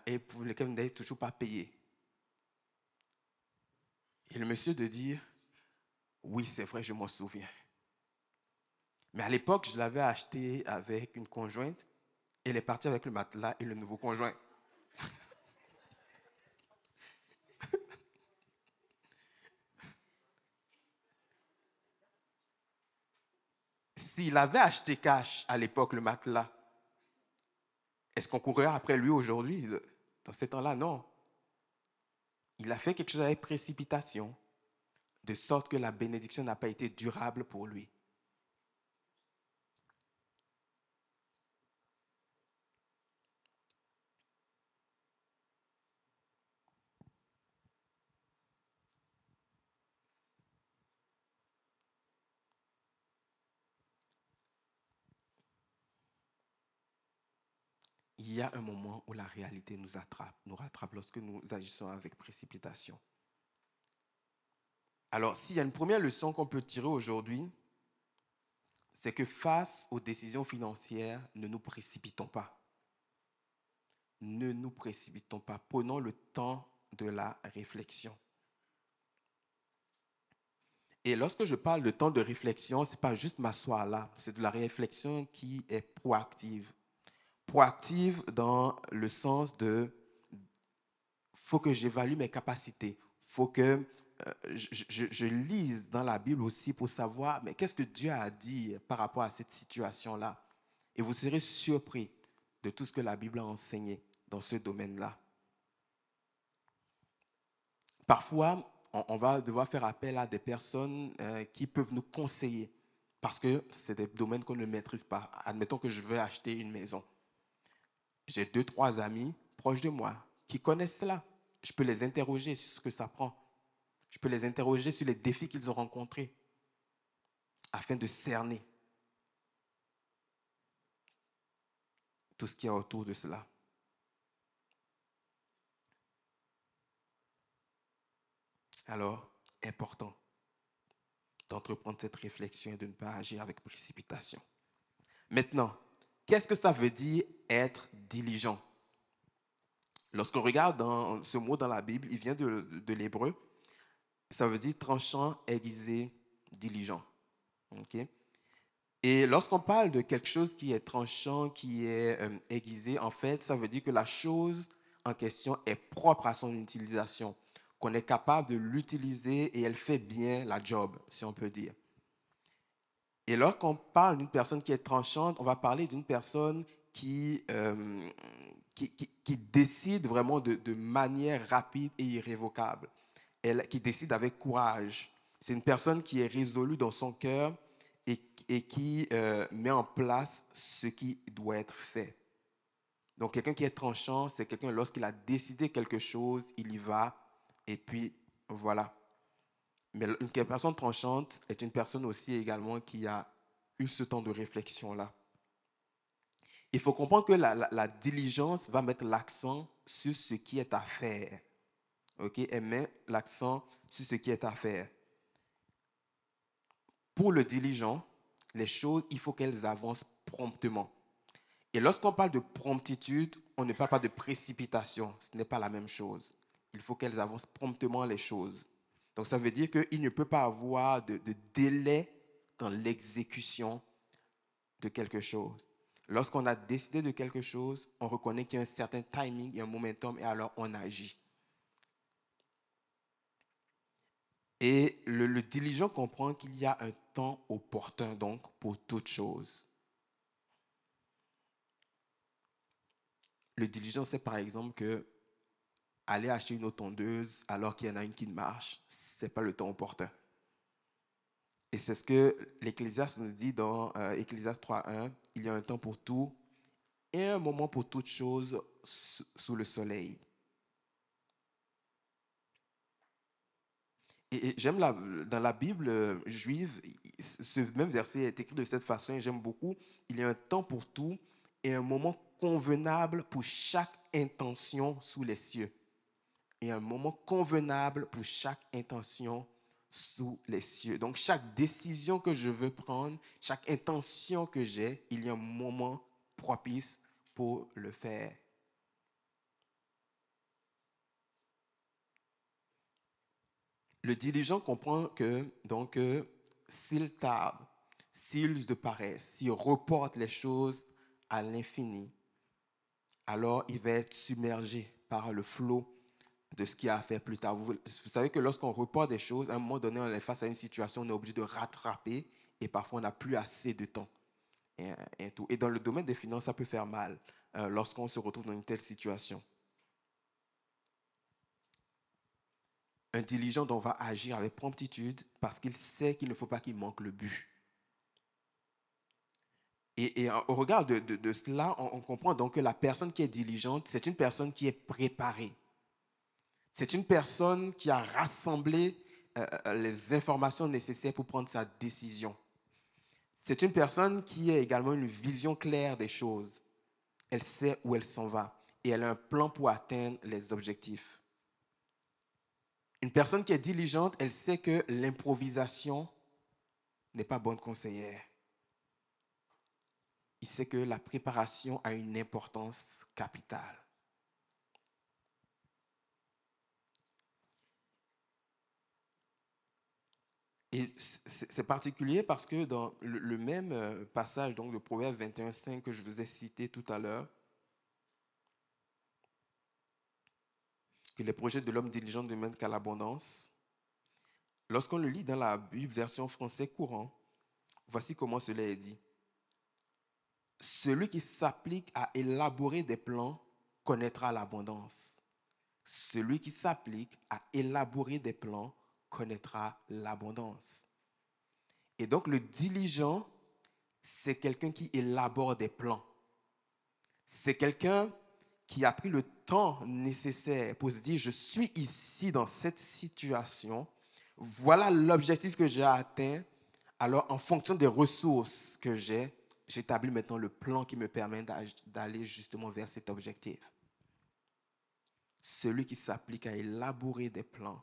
et pour lequel vous n'avez toujours pas payé. » Et le monsieur de dire « Oui, c'est vrai, je m'en souviens. Mais à l'époque, je l'avais acheté avec une conjointe. Elle est partie avec le matelas et le nouveau conjoint. » S'il avait acheté cash à l'époque le matelas, est-ce qu'on courrait après lui aujourd'hui? Dans ces temps-là, non. Il a fait quelque chose avec précipitation, de sorte que la bénédiction n'a pas été durable pour lui. Il y a un moment où la réalité nous rattrape lorsque nous agissons avec précipitation. Alors, s'il y a une première leçon qu'on peut tirer aujourd'hui, c'est que face aux décisions financières, ne nous précipitons pas. Ne nous précipitons pas. Prenons le temps de la réflexion. Et lorsque je parle de temps de réflexion, ce n'est pas juste m'asseoir là, c'est de la réflexion qui est proactive. Proactive dans le sens de faut que j'évalue mes capacités, faut que je lise dans la Bible aussi pour savoir mais qu'est-ce que Dieu a dit par rapport à cette situation-là. Et vous serez surpris de tout ce que la Bible a enseigné dans ce domaine-là. Parfois, on va devoir faire appel à des personnes qui peuvent nous conseiller parce que c'est des domaines qu'on ne maîtrise pas. Admettons que je veux acheter une maison. J'ai 2-3 amis proches de moi qui connaissent cela. Je peux les interroger sur ce que ça prend. Je peux les interroger sur les défis qu'ils ont rencontrés afin de cerner tout ce qu'il y a autour de cela. Alors, important d'entreprendre cette réflexion et de ne pas agir avec précipitation. Maintenant, qu'est-ce que ça veut dire être diligent? Lorsqu'on regarde dans ce mot dans la Bible, il vient de l'hébreu. Ça veut dire tranchant, aiguisé, diligent. Okay? Et lorsqu'on parle de quelque chose qui est tranchant, qui est aiguisé, en fait, ça veut dire que la chose en question est propre à son utilisation, qu'on est capable de l'utiliser et elle fait bien la job, si on peut dire. Et lorsqu'on parle d'une personne qui est tranchante, on va parler d'une personne qui décide vraiment de manière rapide et irrévocable, qui décide avec courage. C'est une personne qui est résolue dans son cœur et qui met en place ce qui doit être fait. Donc, quelqu'un qui est tranchant, c'est quelqu'un, lorsqu'il a décidé quelque chose, il y va, et puis voilà. Mais une personne tranchante est une personne aussi également qui a eu ce temps de réflexion-là. Il faut comprendre que la diligence va mettre l'accent sur ce qui est à faire. Okay? Elle met l'accent sur ce qui est à faire. Pour le diligent, les choses, il faut qu'elles avancent promptement. Et lorsqu'on parle de promptitude, on ne parle pas de précipitation. Ce n'est pas la même chose. Il faut qu'elles avancent promptement les choses. Donc, ça veut dire qu'il ne peut pas avoir de délai dans l'exécution de quelque chose. Lorsqu'on a décidé de quelque chose, on reconnaît qu'il y a un certain timing et un momentum, et alors on agit. Et le diligent comprend qu'il y a un temps opportun, donc, pour toute chose. Le diligent sait par exemple que aller acheter une eau tondeuse alors qu'il y en a une qui ne marche, ce n'est pas le temps opportun. Et c'est ce que l'Ecclésiaste nous dit dans Ecclésiaste 3.1, il y a un temps pour tout et un moment pour toute chose sous le soleil. Et j'aime dans la Bible juive, ce même verset est écrit de cette façon et j'aime beaucoup. Il y a un temps pour tout et un moment convenable pour chaque intention sous les cieux. Et un moment convenable pour chaque intention sous les cieux. Donc, chaque décision que je veux prendre, chaque intention que j'ai, il y a un moment propice pour le faire. Le diligent comprend que, donc, s'il tarde, s'il use de paresse, s'il reporte les choses à l'infini, alors il va être submergé par le flot de ce qu'il y a à faire plus tard. Vous savez que lorsqu'on reporte des choses, à un moment donné, on est face à une situation, on est obligé de rattraper et parfois on n'a plus assez de temps. Et dans le domaine des finances, ça peut faire mal lorsqu'on se retrouve dans une telle situation. Un diligent donc va agir avec promptitude parce qu'il sait qu'il ne faut pas qu'il manque le but. Et au regard de cela, on comprend donc que la personne qui est diligente, c'est une personne qui est préparée. C'est une personne qui a rassemblé les informations nécessaires pour prendre sa décision. C'est une personne qui a également une vision claire des choses. Elle sait où elle s'en va et elle a un plan pour atteindre les objectifs. Une personne qui est diligente, elle sait que l'improvisation n'est pas bonne conseillère. Il sait que la préparation a une importance capitale. Et c'est particulier parce que dans le même passage donc, de Proverbe 21.5 que je vous ai cité tout à l'heure, que les projets de l'homme diligent ne mènent qu'à l'abondance, lorsqu'on le lit dans la Bible, version français courant, voici comment cela est dit. Celui qui s'applique à élaborer des plans connaîtra l'abondance. Celui qui s'applique à élaborer des plans connaîtra l'abondance. Et donc, le diligent, c'est quelqu'un qui élabore des plans. C'est quelqu'un qui a pris le temps nécessaire pour se dire, je suis ici dans cette situation, voilà l'objectif que j'ai atteint, alors en fonction des ressources que j'ai, j'établis maintenant le plan qui me permet d'aller justement vers cet objectif. Celui qui s'applique à élaborer des plans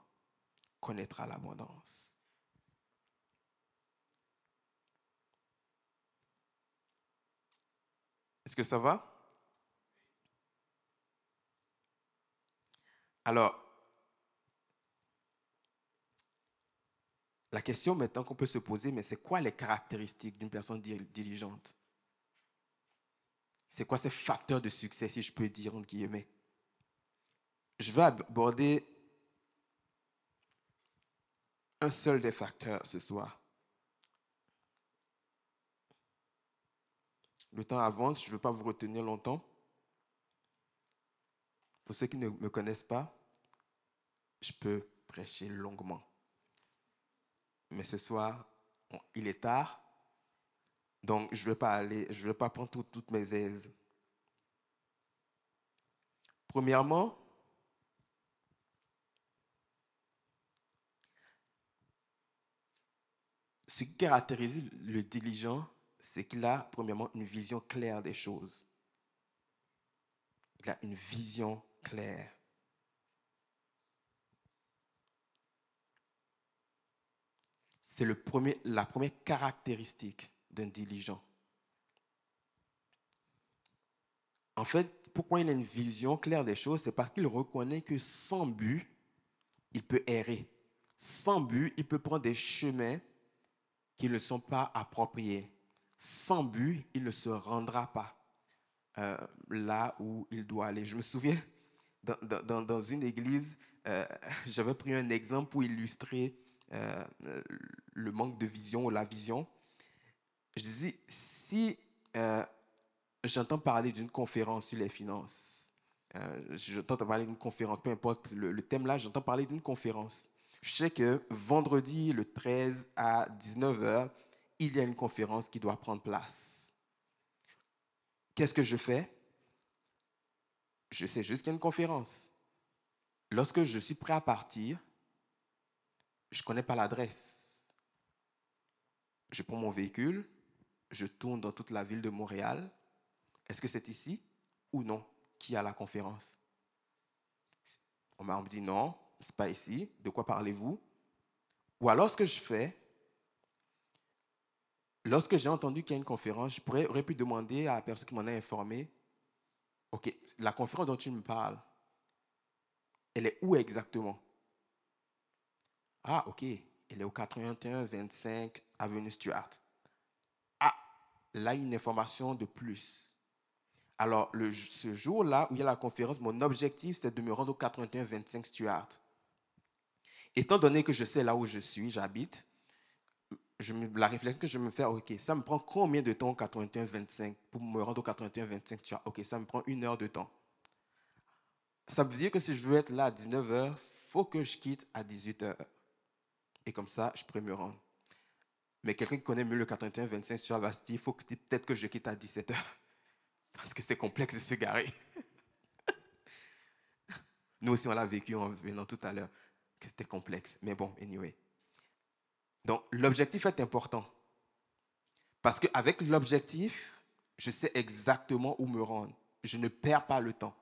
connaîtra l'abondance. Est-ce que ça va? Alors, la question maintenant qu'on peut se poser, mais c'est quoi les caractéristiques d'une personne diligente? C'est quoi ces facteurs de succès, si je peux dire, entre guillemets? Je vais aborder un seul des facteurs ce soir. Le temps avance, je ne veux pas vous retenir longtemps. Pour ceux qui ne me connaissent pas, je peux prêcher longuement. Mais ce soir, il est tard, donc je ne vais pas prendre toutes mes aises. Premièrement, ce qui caractérise le diligent, c'est qu'il a, premièrement, une vision claire des choses. Il a une vision claire. C'est la première caractéristique d'un diligent. En fait, pourquoi il a une vision claire des choses? C'est parce qu'il reconnaît que sans but, il peut errer. Sans but, il peut prendre des chemins qui ne sont pas appropriés. Sans but, il ne se rendra pas là où il doit aller. Je me souviens, dans une église, j'avais pris un exemple pour illustrer le manque de vision ou la vision. Je disais, si j'entends parler d'une conférence sur les finances, j'entends parler d'une conférence, peu importe le thème là, j'entends parler d'une conférence. Je sais que vendredi, le 13 à 19h, il y a une conférence qui doit prendre place. Qu'est-ce que je fais? Je sais juste qu'il y a une conférence. Lorsque je suis prêt à partir, je ne connais pas l'adresse. Je prends mon véhicule, je tourne dans toute la ville de Montréal. Est-ce que c'est ici ou non qui a la conférence? On m'a dit non, ce n'est pas ici. De quoi parlez-vous? Ou alors ce que je fais, lorsque j'ai entendu qu'il y a une conférence, j'aurais pu demander à la personne qui m'en a informé, OK, la conférence dont tu me parles, elle est où exactement? Ah, OK, elle est au 8125 avenue Stuart. Ah, là, une information de plus. Alors, ce jour-là où il y a la conférence, mon objectif, c'est de me rendre au 8125 Stuart. Étant donné que je sais là où je suis, j'habite, la réflexion que je me fais, OK, ça me prend combien de temps au 8125 pour me rendre au 8125 Stuart? OK, ça me prend 1 heure de temps. Ça veut dire que si je veux être là à 19h, il faut que je quitte à 18h. Et comme ça, je pourrais me rendre. Mais quelqu'un qui connaît mieux le 81-25 sur la Bastille, il faut peut-être que je quitte à 17h. Parce que c'est complexe de se garer. Nous aussi, on l'a vécu en venant tout à l'heure, que c'était complexe. Mais bon, anyway. Donc, l'objectif est important. Parce qu'avec l'objectif, je sais exactement où me rendre. Je ne perds pas le temps.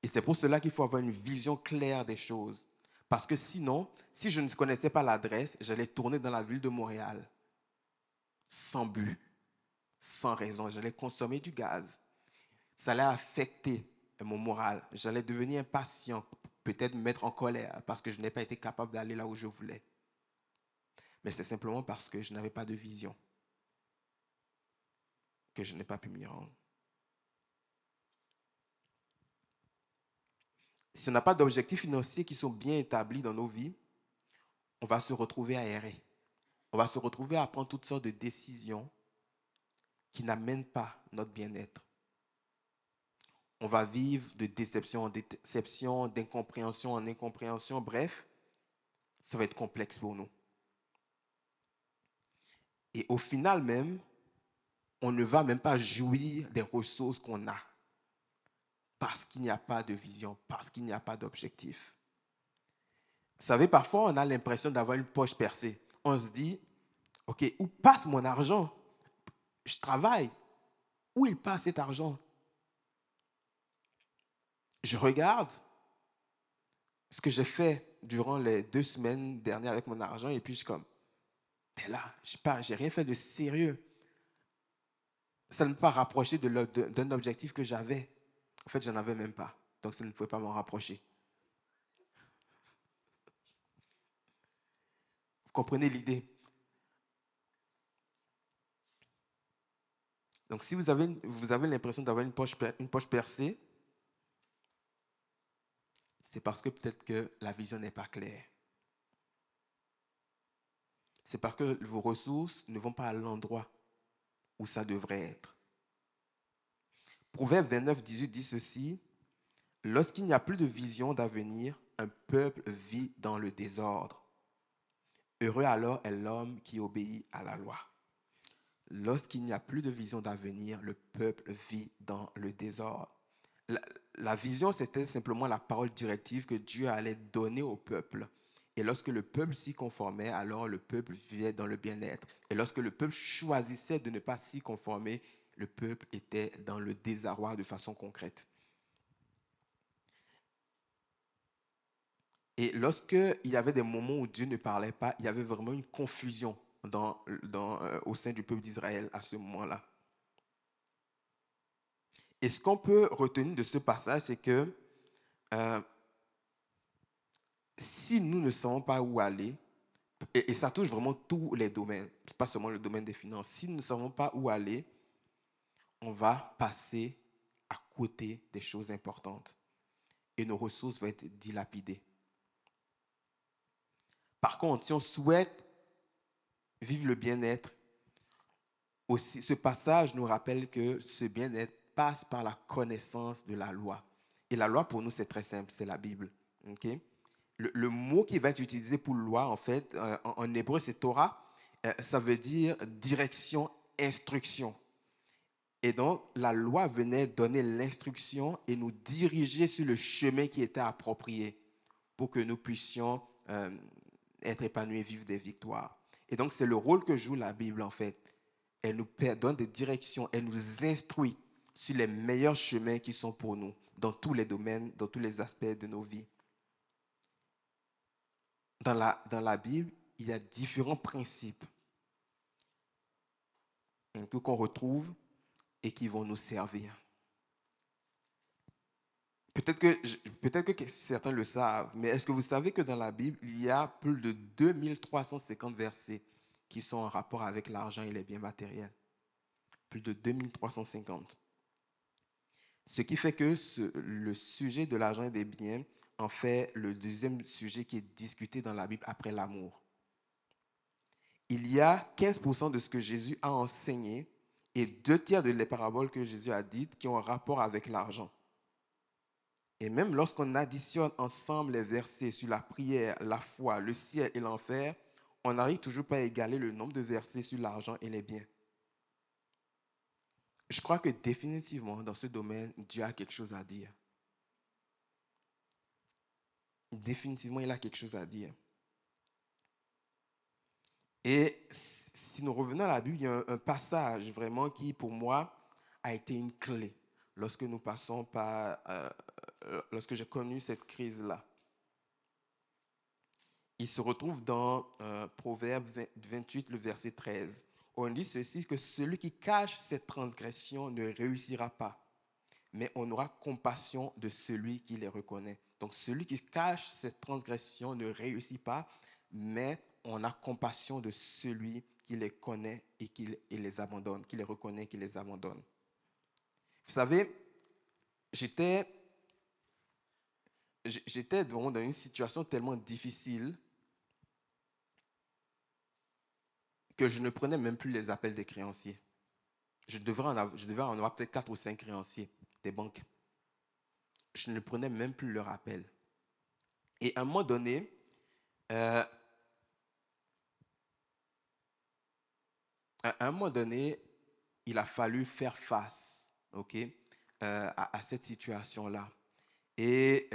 Et c'est pour cela qu'il faut avoir une vision claire des choses. Parce que sinon, si je ne connaissais pas l'adresse, j'allais tourner dans la ville de Montréal, sans but, sans raison. J'allais consommer du gaz. Ça allait affecter mon moral. J'allais devenir impatient, peut-être me mettre en colère parce que je n'ai pas été capable d'aller là où je voulais. Mais c'est simplement parce que je n'avais pas de vision que je n'ai pas pu m'y rendre. Si on n'a pas d'objectifs financiers qui sont bien établis dans nos vies, on va se retrouver à errer. On va se retrouver à prendre toutes sortes de décisions qui n'amènent pas notre bien-être. On va vivre de déception en déception, d'incompréhension en incompréhension. Bref, ça va être complexe pour nous. Et au final même, on ne va même pas jouir des ressources qu'on a. Parce qu'il n'y a pas de vision, parce qu'il n'y a pas d'objectif. Vous savez, parfois, on a l'impression d'avoir une poche percée. On se dit, OK, où passe mon argent? Je travaille. Où il passe cet argent? Je regarde ce que j'ai fait durant les 2 semaines dernières avec mon argent et puis je suis comme, mais là, je n'ai rien fait de sérieux. Ça ne peut pas rapprocher d'un objectif que j'avais. En fait, je n'en avais même pas. Donc, ça ne pouvait pas m'en rapprocher. Vous comprenez l'idée? Donc, si vous avez l'impression d'avoir une poche percée, c'est parce que peut-être que la vision n'est pas claire. C'est parce que vos ressources ne vont pas à l'endroit où ça devrait être. Proverbe 29, 18 dit ceci: « Lorsqu'il n'y a plus de vision d'avenir, un peuple vit dans le désordre. Heureux alors est l'homme qui obéit à la loi. » Lorsqu'il n'y a plus de vision d'avenir, le peuple vit dans le désordre. La vision, c'était simplement la parole directive que Dieu allait donner au peuple. Et lorsque le peuple s'y conformait, alors le peuple vivait dans le bien-être. Et lorsque le peuple choisissait de ne pas s'y conformer, le peuple était dans le désarroi de façon concrète. Et lorsqu'il y avait des moments où Dieu ne parlait pas, il y avait vraiment une confusion au sein du peuple d'Israël à ce moment-là. Et ce qu'on peut retenir de ce passage, c'est que si nous ne savons pas où aller, et ça touche vraiment tous les domaines, pas seulement le domaine des finances, si nous ne savons pas où aller, on va passer à côté des choses importantes et nos ressources vont être dilapidées. Par contre, si on souhaite vivre le bien-être, aussi, ce passage nous rappelle que ce bien-être passe par la connaissance de la loi. Et la loi, pour nous, c'est très simple, c'est la Bible. Okay? Le mot qui va être utilisé pour loi, en fait, en hébreu, c'est Torah. Ça veut dire direction, instruction. Et donc, la loi venait donner l'instruction et nous diriger sur le chemin qui était approprié pour que nous puissions être épanouis et vivre des victoires. Et donc, c'est le rôle que joue la Bible, en fait. Elle nous donne des directions, elle nous instruit sur les meilleurs chemins qui sont pour nous, dans tous les domaines, dans tous les aspects de nos vies. Dans la Bible, il y a différents principes qu'on retrouve et qui vont nous servir. Peut-être que certains le savent, mais est-ce que vous savez que dans la Bible, il y a plus de 2350 versets qui sont en rapport avec l'argent et les biens matériels? Plus de 2350. Ce qui fait que le sujet de l'argent et des biens en fait le deuxième sujet qui est discuté dans la Bible après l'amour. Il y a 15% de ce que Jésus a enseigné et 2/3 des paraboles que Jésus a dites qui ont un rapport avec l'argent. Et même lorsqu'on additionne ensemble les versets sur la prière, la foi, le ciel et l'enfer, on n'arrive toujours pas à égaler le nombre de versets sur l'argent et les biens. Je crois que définitivement, dans ce domaine, Dieu a quelque chose à dire. Définitivement, il a quelque chose à dire. Et si nous revenons à la Bible, il y a un passage vraiment qui, pour moi, a été une clé lorsque nous passons par, lorsque j'ai connu cette crise-là. Il se retrouve dans Proverbe 28, le verset 13. On dit ceci, que celui qui cache ses transgressions ne réussira pas, mais on aura compassion de celui qui les reconnaît. Donc, celui qui cache ses transgressions ne réussit pas, mais on a compassion de celui qui les connaît et qui les abandonne, qui les reconnaît et qui les abandonne. Vous savez, j'étais dans une situation tellement difficile que je ne prenais même plus les appels des créanciers. Je devais en avoir peut-être 4 ou 5 créanciers des banques. Je ne prenais même plus leur appel. Et à un moment donné, il a fallu faire face, à cette situation-là. Et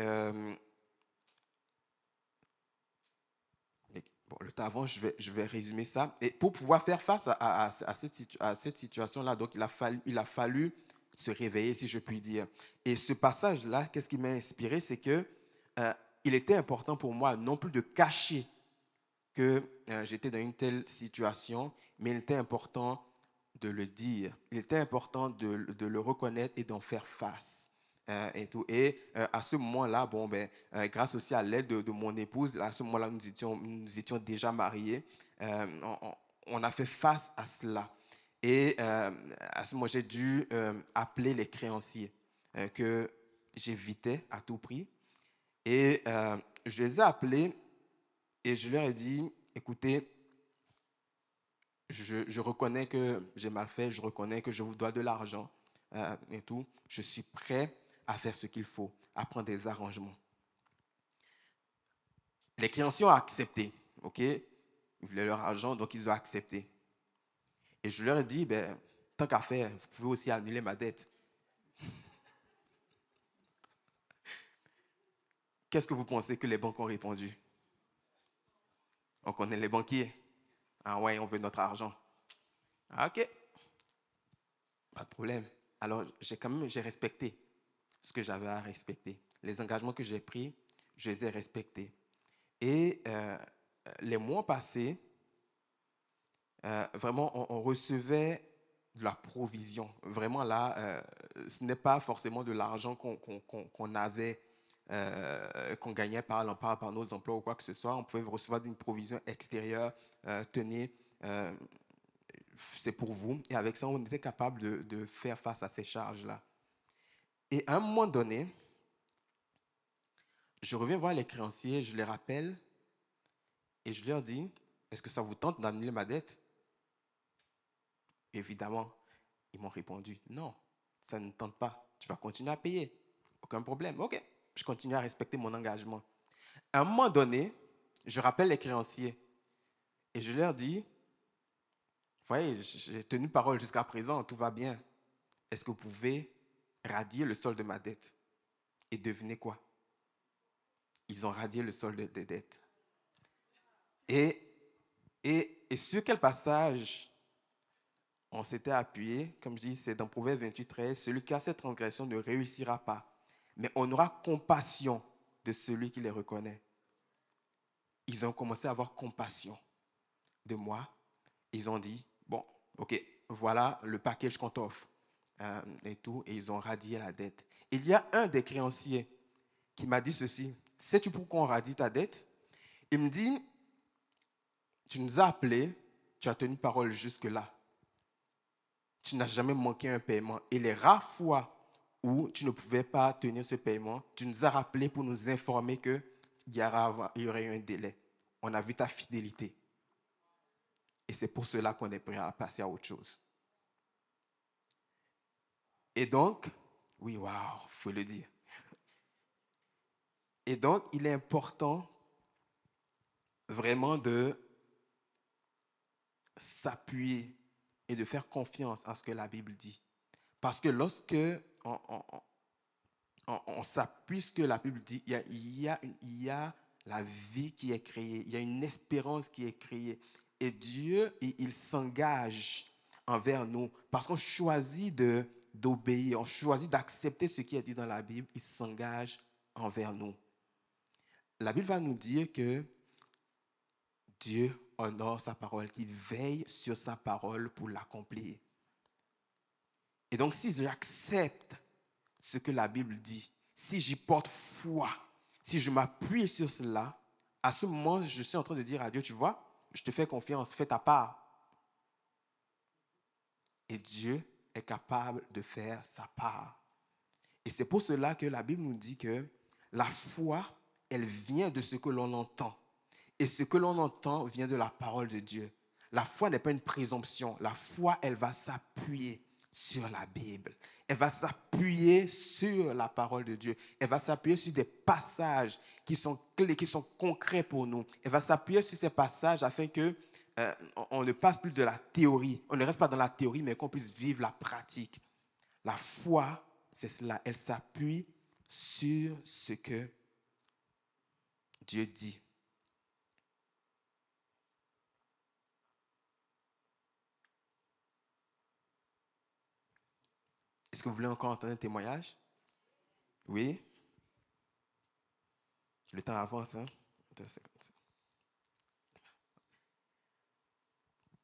le temps avant, je vais résumer ça. Et pour pouvoir faire face à cette situation-là, donc il a fallu se réveiller, si je puis dire. Et ce passage-là, qu'est-ce qui m'a inspiré, c'est que il était important pour moi non plus de cacher que j'étais dans une telle situation, mais il était important de le dire. Il était important de le reconnaître et d'en faire face. Et tout. Et à ce moment-là, grâce aussi à l'aide de mon épouse, à ce moment-là, nous étions déjà mariés. On a fait face à cela. Et à ce moment, j'ai dû appeler les créanciers que j'évitais à tout prix. Et je les ai appelés et je leur ai dit, écoutez, je reconnais que j'ai mal fait, je reconnais que je vous dois de l'argent et tout. Je suis prêt à faire ce qu'il faut, à prendre des arrangements. Les créanciers ont accepté, ok? Ils voulaient leur argent, donc ils ont accepté. Et je leur ai dit, ben, tant qu'à faire, vous pouvez aussi annuler ma dette. Qu'est-ce que vous pensez que les banques ont répondu? On connaît les banquiers. Ah ouais, on veut notre argent. Ah, ok, pas de problème. Alors, j'ai respecté ce que j'avais à respecter. Les engagements que j'ai pris, je les ai respectés. Et les mois passés, vraiment, on recevait de la provision. Vraiment là, ce n'est pas forcément de l'argent qu'on avait, qu'on gagnait par nos emplois ou quoi que ce soit. On pouvait recevoir une provision extérieure. Tenez, c'est pour vous. Et avec ça, on était capable de faire face à ces charges-là. Et à un moment donné, je reviens voir les créanciers, je les rappelle et je leur dis, est-ce que ça vous tente d'annuler ma dette? Évidemment, ils m'ont répondu, non, ça ne tente pas. Tu vas continuer à payer. Aucun problème. OK, je continue à respecter mon engagement. À un moment donné, je rappelle les créanciers et je leur dis, vous voyez, j'ai tenu parole jusqu'à présent, tout va bien. Est-ce que vous pouvez radier le solde de ma dette? Et devinez quoi? Ils ont radié le solde des dettes. Et sur quel passage on s'était appuyé? Comme je dis, c'est dans Proverbe 28, 13. Celui qui a cette transgression ne réussira pas, mais on aura compassion de celui qui les reconnaît. Ils ont commencé à avoir compassion de moi. Ils ont dit, bon, OK, voilà le package qu'on t'offre et tout. Et ils ont radié la dette. Il y a un des créanciers qui m'a dit ceci. Sais-tu pourquoi on radie ta dette? Il me dit, tu nous as appelés, tu as tenu parole jusque-là. Tu n'as jamais manqué un paiement. Et les rares fois où tu ne pouvais pas tenir ce paiement, tu nous as rappelé pour nous informer qu'il y aurait eu un délai. On a vu ta fidélité. Et c'est pour cela qu'on est prêt à passer à autre chose. Et donc, oui, waouh, il faut le dire. Et donc, il est important vraiment de s'appuyer et de faire confiance à ce que la Bible dit. Parce que lorsque on s'appuie sur ce que la Bible dit, il y a la vie qui est créée, il y a une espérance qui est créée. Et Dieu, il s'engage envers nous parce qu'on choisit d'obéir, on choisit d'accepter ce qui est dit dans la Bible, il s'engage envers nous. La Bible va nous dire que Dieu honore sa parole, qu'il veille sur sa parole pour l'accomplir. Et donc, si j'accepte ce que la Bible dit, si j'y porte foi, si je m'appuie sur cela, à ce moment, je suis en train de dire à Dieu, tu vois, je te fais confiance, fais ta part. Et Dieu est capable de faire sa part. Et c'est pour cela que la Bible nous dit que la foi, elle vient de ce que l'on entend. Et ce que l'on entend vient de la parole de Dieu. La foi n'est pas une présomption. La foi, elle va s'appuyer sur la Bible. Elle va s'appuyer sur la parole de Dieu. Elle va s'appuyer sur des passages qui sont clés, qui sont concrets pour nous. Elle va s'appuyer sur ces passages afin que on ne passe plus de la théorie. On ne reste pas dans la théorie, mais qu'on puisse vivre la pratique. La foi, c'est cela. Elle s'appuie sur ce que Dieu dit. Est-ce que vous voulez encore entendre un témoignage? Oui? Le temps avance, hein?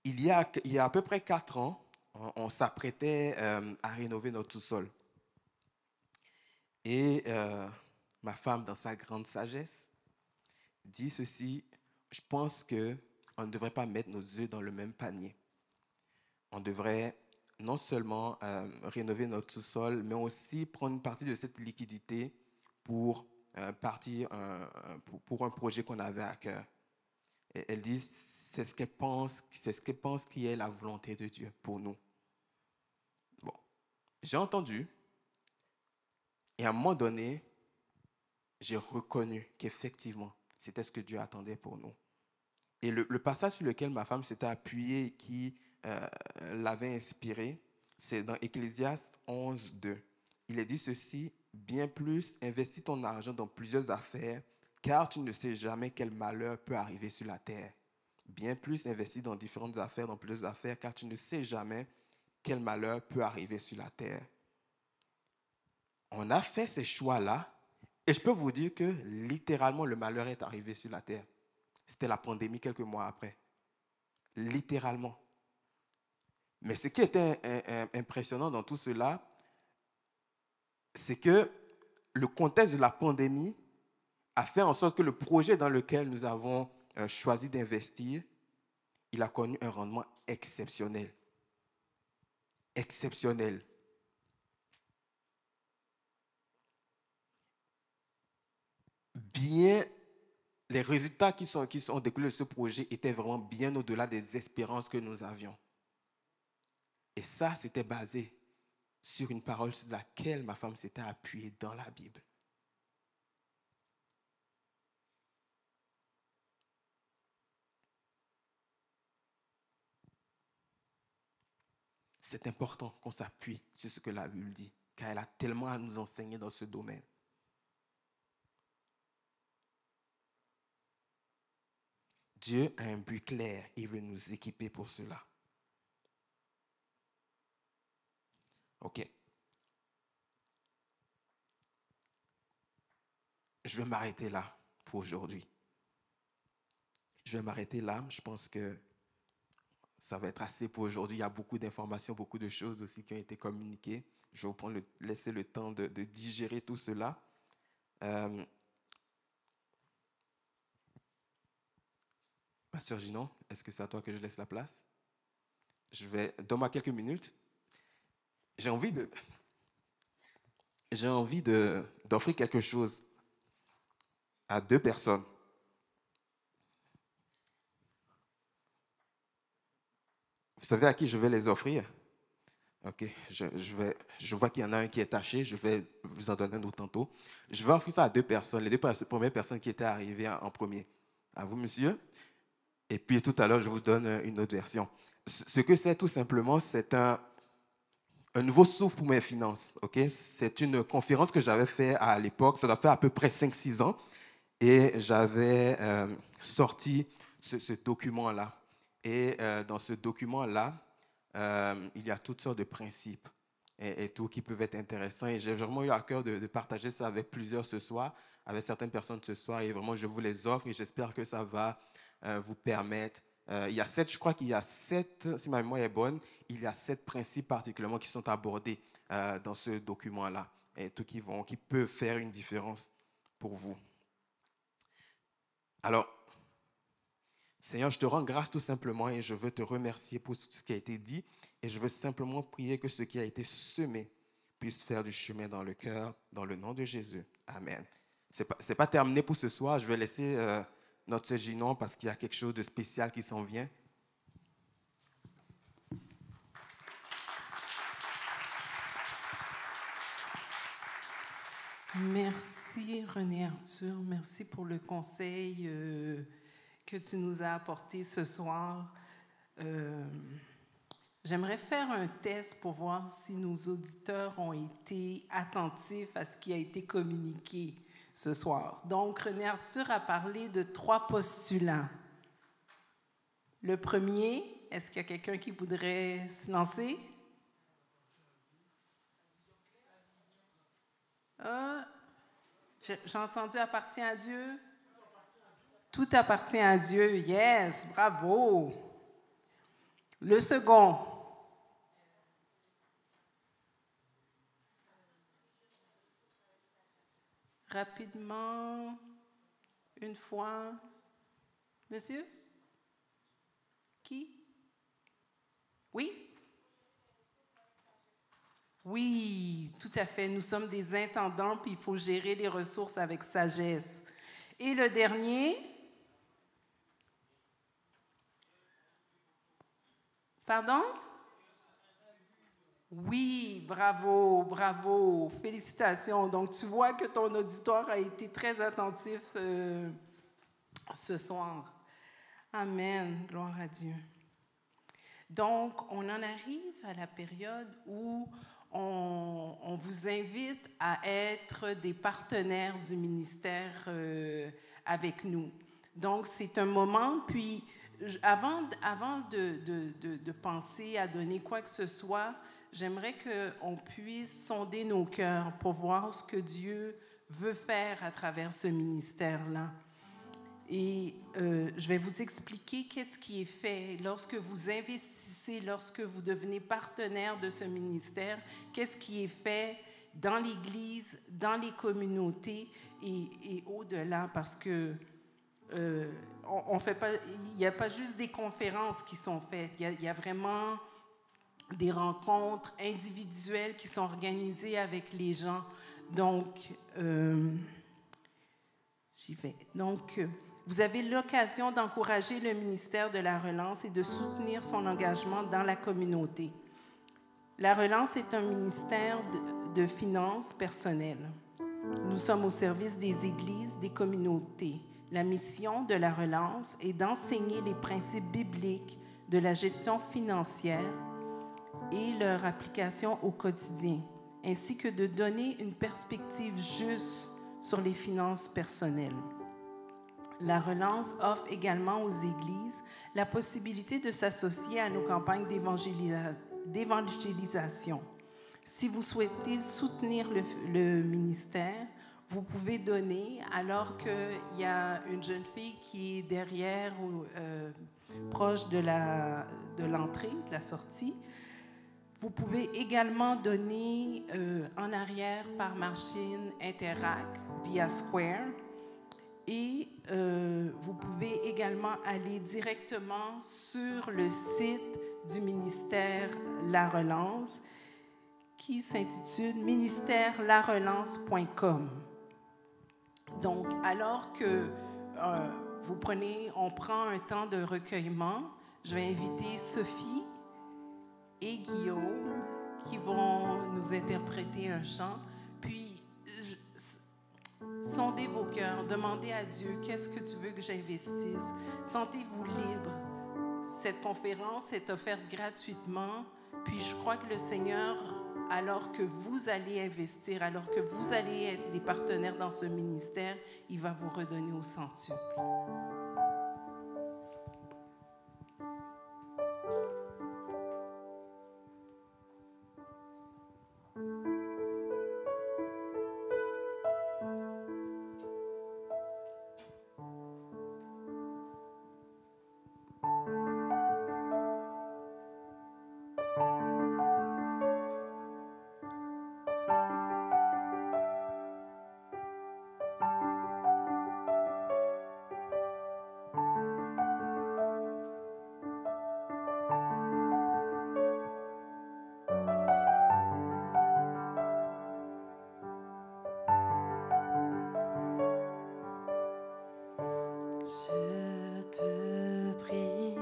Il y a à peu près 4 ans, on s'apprêtait à rénover notre sous-sol. Et ma femme, dans sa grande sagesse, dit ceci: je pense qu'on ne devrait pas mettre nos œufs dans le même panier. On devrait non seulement rénover notre sous-sol, mais aussi prendre une partie de cette liquidité pour partir pour un projet qu'on avait à cœur. Elle dit, c'est ce qu'elle pense qui est la volonté de Dieu pour nous. Bon, j'ai entendu, et à un moment donné, j'ai reconnu qu'effectivement, c'était ce que Dieu attendait pour nous. Et le passage sur lequel ma femme s'était appuyée et qui l'avait inspiré, c'est dans Ecclésiaste 11, 2. Il est dit ceci, « Bien plus, investis ton argent dans plusieurs affaires, car tu ne sais jamais quel malheur peut arriver sur la terre. » Bien plus, investis dans différentes affaires, dans plusieurs affaires, car tu ne sais jamais quel malheur peut arriver sur la terre. On a fait ces choix-là, et je peux vous dire que littéralement, le malheur est arrivé sur la terre. C'était la pandémie quelques mois après. Littéralement. Mais ce qui était impressionnant dans tout cela, c'est que le contexte de la pandémie a fait en sorte que le projet dans lequel nous avons choisi d'investir, il a connu un rendement exceptionnel. Exceptionnel. Les résultats qui sont découlés de ce projet étaient vraiment bien au-delà des espérances que nous avions. Et ça, c'était basé sur une parole sur laquelle ma femme s'était appuyée dans la Bible. C'est important qu'on s'appuie sur ce que la Bible dit, car elle a tellement à nous enseigner dans ce domaine. Dieu a un but clair et il veut nous équiper pour cela. OK. Je vais m'arrêter là pour aujourd'hui. Je vais m'arrêter là. Je pense que ça va être assez pour aujourd'hui. Il y a beaucoup d'informations, beaucoup de choses aussi qui ont été communiquées. Je vais vous laisser le temps de digérer tout cela. Ma sœur Ginon, est-ce que c'est à toi que je laisse la place? Donne-moi quelques minutes. J'ai envie d'offrir quelque chose à 2 personnes. Vous savez à qui je vais les offrir? OK, je vois qu'il y en a un qui est taché, je vais vous en donner un autre tantôt. Je vais offrir ça à 2 personnes, les 2 premières personnes qui étaient arrivées en premier. À vous, monsieur. Et puis tout à l'heure, je vous donne une autre version. Ce que c'est tout simplement, c'est un nouveau souffle pour mes finances. Okay? C'est une conférence que j'avais faite à l'époque, ça doit faire à peu près 5-6 ans. Et j'avais sorti ce document-là. Et dans ce document-là, il y a toutes sortes de principes et tout qui peuvent être intéressants. Et j'ai vraiment eu à cœur de partager ça avec plusieurs ce soir, avec certaines personnes ce soir. Et vraiment, je vous les offre et j'espère que ça va vous permettre. Je crois qu'il y a 7, si ma mémoire est bonne, il y a 7 principes particulièrement qui sont abordés dans ce document-là et tout qui peuvent faire une différence pour vous. Alors, Seigneur, je te rends grâce tout simplement et je veux te remercier pour ce qui a été dit et je veux simplement prier que ce qui a été semé puisse faire du chemin dans le cœur, dans le nom de Jésus. Amen. C'est pas terminé pour ce soir. Je vais laisser notre sœur Ginon parce qu'il y a quelque chose de spécial qui s'en vient. Merci René Arthur, merci pour le conseil que tu nous as apporté ce soir. J'aimerais faire un test pour voir si nos auditeurs ont été attentifs à ce qui a été communiqué ce soir. Donc, René Arthur a parlé de 3 postulants. Le premier, est-ce qu'il y a quelqu'un qui voudrait se lancer? J'ai entendu appartient à Dieu. Tout appartient à Dieu. Yes, bravo. Le second. Rapidement, une fois. Monsieur? Qui? Oui? Oui, tout à fait. Nous sommes des intendants, puis il faut gérer les ressources avec sagesse. Et le dernier? Pardon? Oui, bravo, bravo, félicitations. Donc, tu vois que ton auditoire a été très attentif ce soir. Amen, gloire à Dieu. Donc, on en arrive à la période où on vous invite à être des partenaires du ministère avec nous. Donc, c'est un moment, puis avant de penser à donner quoi que ce soit, j'aimerais qu'on puisse sonder nos cœurs pour voir ce que Dieu veut faire à travers ce ministère-là. Et je vais vous expliquer qu'est-ce qui est fait lorsque vous investissez, lorsque vous devenez partenaire de ce ministère, qu'est-ce qui est fait dans l'Église, dans les communautés et au-delà, parce que on fait pas, il n'y a pas juste des conférences qui sont faites, il y a vraiment des rencontres individuelles qui sont organisées avec les gens. Donc, j'y vais. Donc, vous avez l'occasion d'encourager le ministère de la Relance et de soutenir son engagement dans la communauté. La Relance est un ministère de finances personnelles. Nous sommes au service des églises, des communautés. La mission de la Relance est d'enseigner les principes bibliques de la gestion financière et leur application au quotidien, ainsi que de donner une perspective juste sur les finances personnelles. La Relance offre également aux églises la possibilité de s'associer à nos campagnes d'évangélisation. Si vous souhaitez soutenir le ministère, vous pouvez donner alors qu'il y a une jeune fille qui est derrière ou proche de l'entrée, de la sortie. Vous pouvez également donner en arrière par machine Interact via Square. Et vous pouvez également aller directement sur le site du ministère La Relance qui s'intitule ministère-larelance.com. Donc, alors que on prend un temps de recueillement, je vais inviter Sophie et Guillaume qui vont nous interpréter un chant. Puis, sondez vos cœurs, demandez à Dieu, qu'est-ce que tu veux que j'investisse? Sentez-vous libre. Cette conférence est offerte gratuitement. Puis je crois que le Seigneur, alors que vous allez investir, alors que vous allez être des partenaires dans ce ministère, il va vous redonner au centuple. Je te prie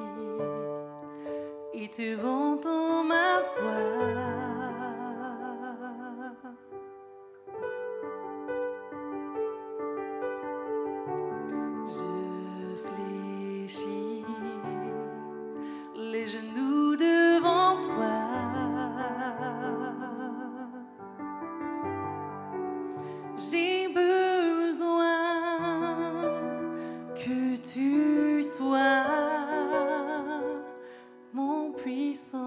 et tu entends ma voix. Je fléchis les genoux devant toi. J'ai besoin que tu sois mon puissant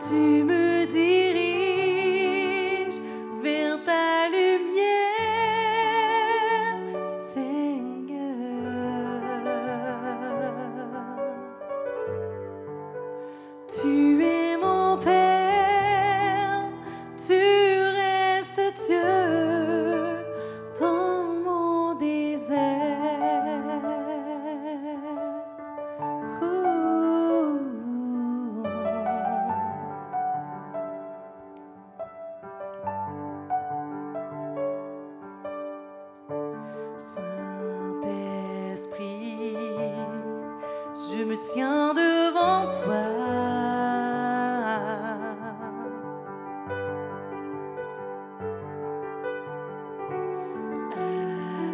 Tu me diriges vers ta lumière, Seigneur. Tu es mon Père, tu restes Dieu dans mon désert. Saint-Esprit, je me tiens devant toi. À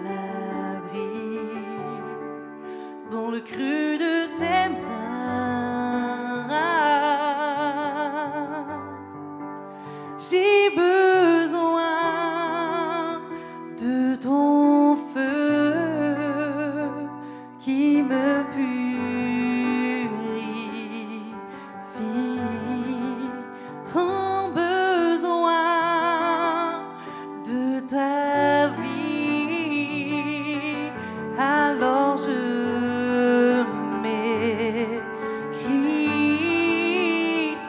l'abri, dans le creux de tes bras, j'ai besoin de ton feu qui me purifie. Tant besoin de ta vie, alors je m'écris.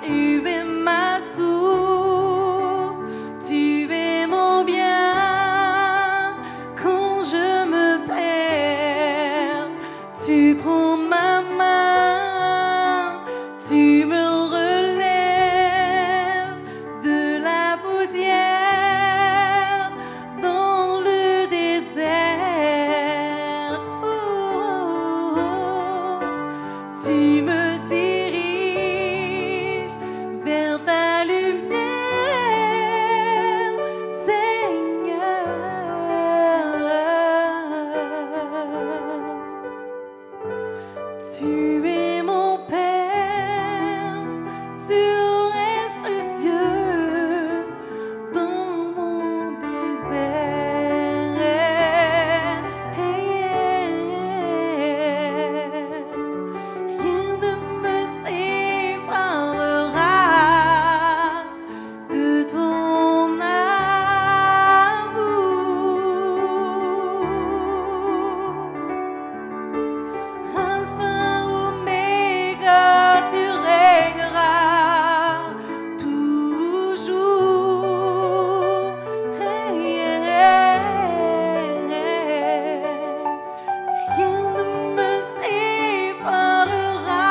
Tu es ma source, tu es mon bien. Quand je me perds, tu prends ma main, tu me relèves de la poussière dans le désert. Oh, tu me diriges vers ta lumière, Seigneur. Tu es mon Père, tu restes Dieu dans mon désert. Rien ne me séparera de ton amour. Alpha, Oméga, tu régneras toujours. Rien ne me séparera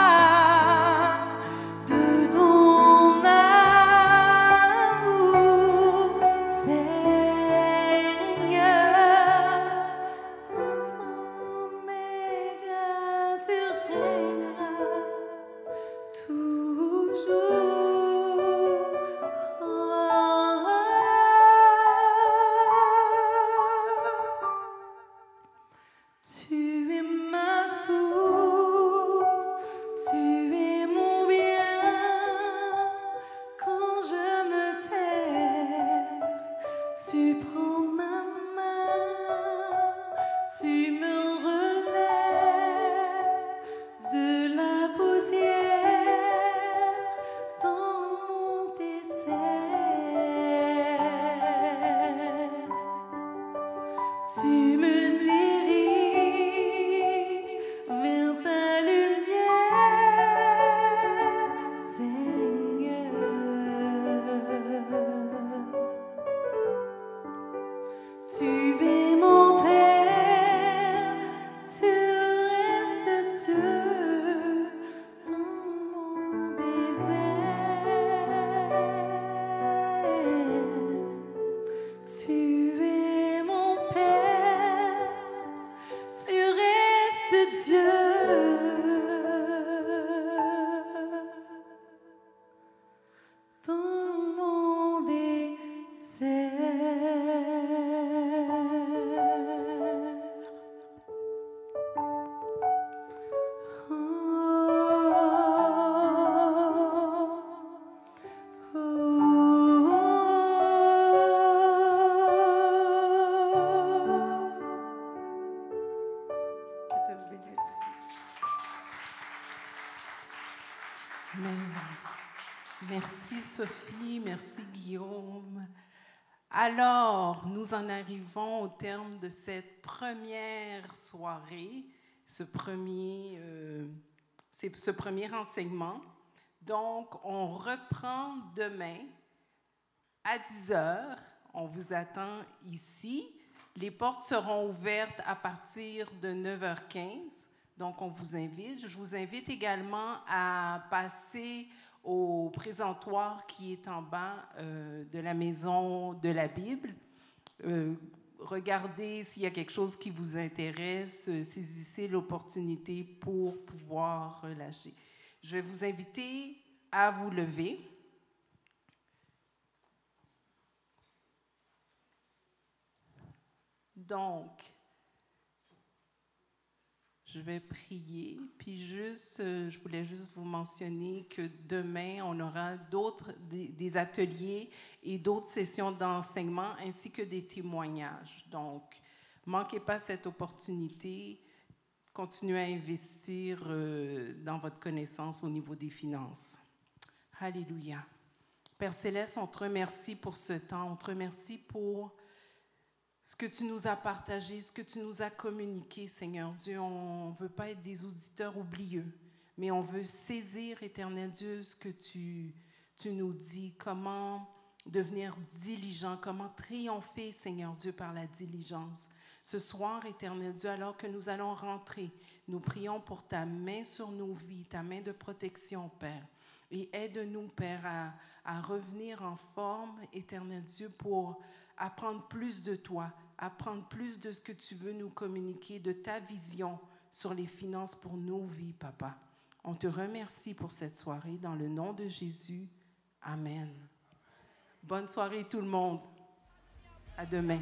de ton amour, Seigneur. Alpha, Oméga, tu régneras toujours. Tu es ma source, tu es mon bien. Quand je me perds, tu prends ma main, tu me relèves de la poussière dans mon désert. Tu me diriges vers ta lumière, Seigneur. Tu es mon Père, tu restes Dieu dans mon désert. Tu es mon Père, tu restes Dieu dans mon Merci Sophie, merci Guillaume. Alors, nous en arrivons au terme de cette première soirée, ce premier enseignement. Donc, on reprend demain à 10 heures. On vous attend ici. Les portes seront ouvertes à partir de 9h15. Donc, on vous invite. Je vous invite également à passer au présentoir qui est en bas de la maison de la Bible. Regardez s'il y a quelque chose qui vous intéresse, saisissez l'opportunité pour pouvoir relâcher. Je vais vous inviter à vous lever. Donc, je vais prier, puis je voulais juste vous mentionner que demain, on aura des ateliers et d'autres sessions d'enseignement ainsi que des témoignages. Donc, manquez pas cette opportunité, continuez à investir dans votre connaissance au niveau des finances. Alléluia. Père Céleste, on te remercie pour ce temps, on te remercie pour ce que tu nous as partagé, ce que tu nous as communiqué, Seigneur Dieu. On ne veut pas être des auditeurs oublieux, mais on veut saisir, Éternel Dieu, ce que tu nous dis, comment devenir diligent, comment triompher, Seigneur Dieu, par la diligence. Ce soir, Éternel Dieu, alors que nous allons rentrer, nous prions pour ta main sur nos vies, ta main de protection, Père. Et aide-nous, Père, à revenir en forme, Éternel Dieu, pour apprendre plus de toi, apprendre plus de ce que tu veux nous communiquer, de ta vision sur les finances pour nos vies, Papa. On te remercie pour cette soirée. Dans le nom de Jésus, Amen. Bonne soirée tout le monde. À demain.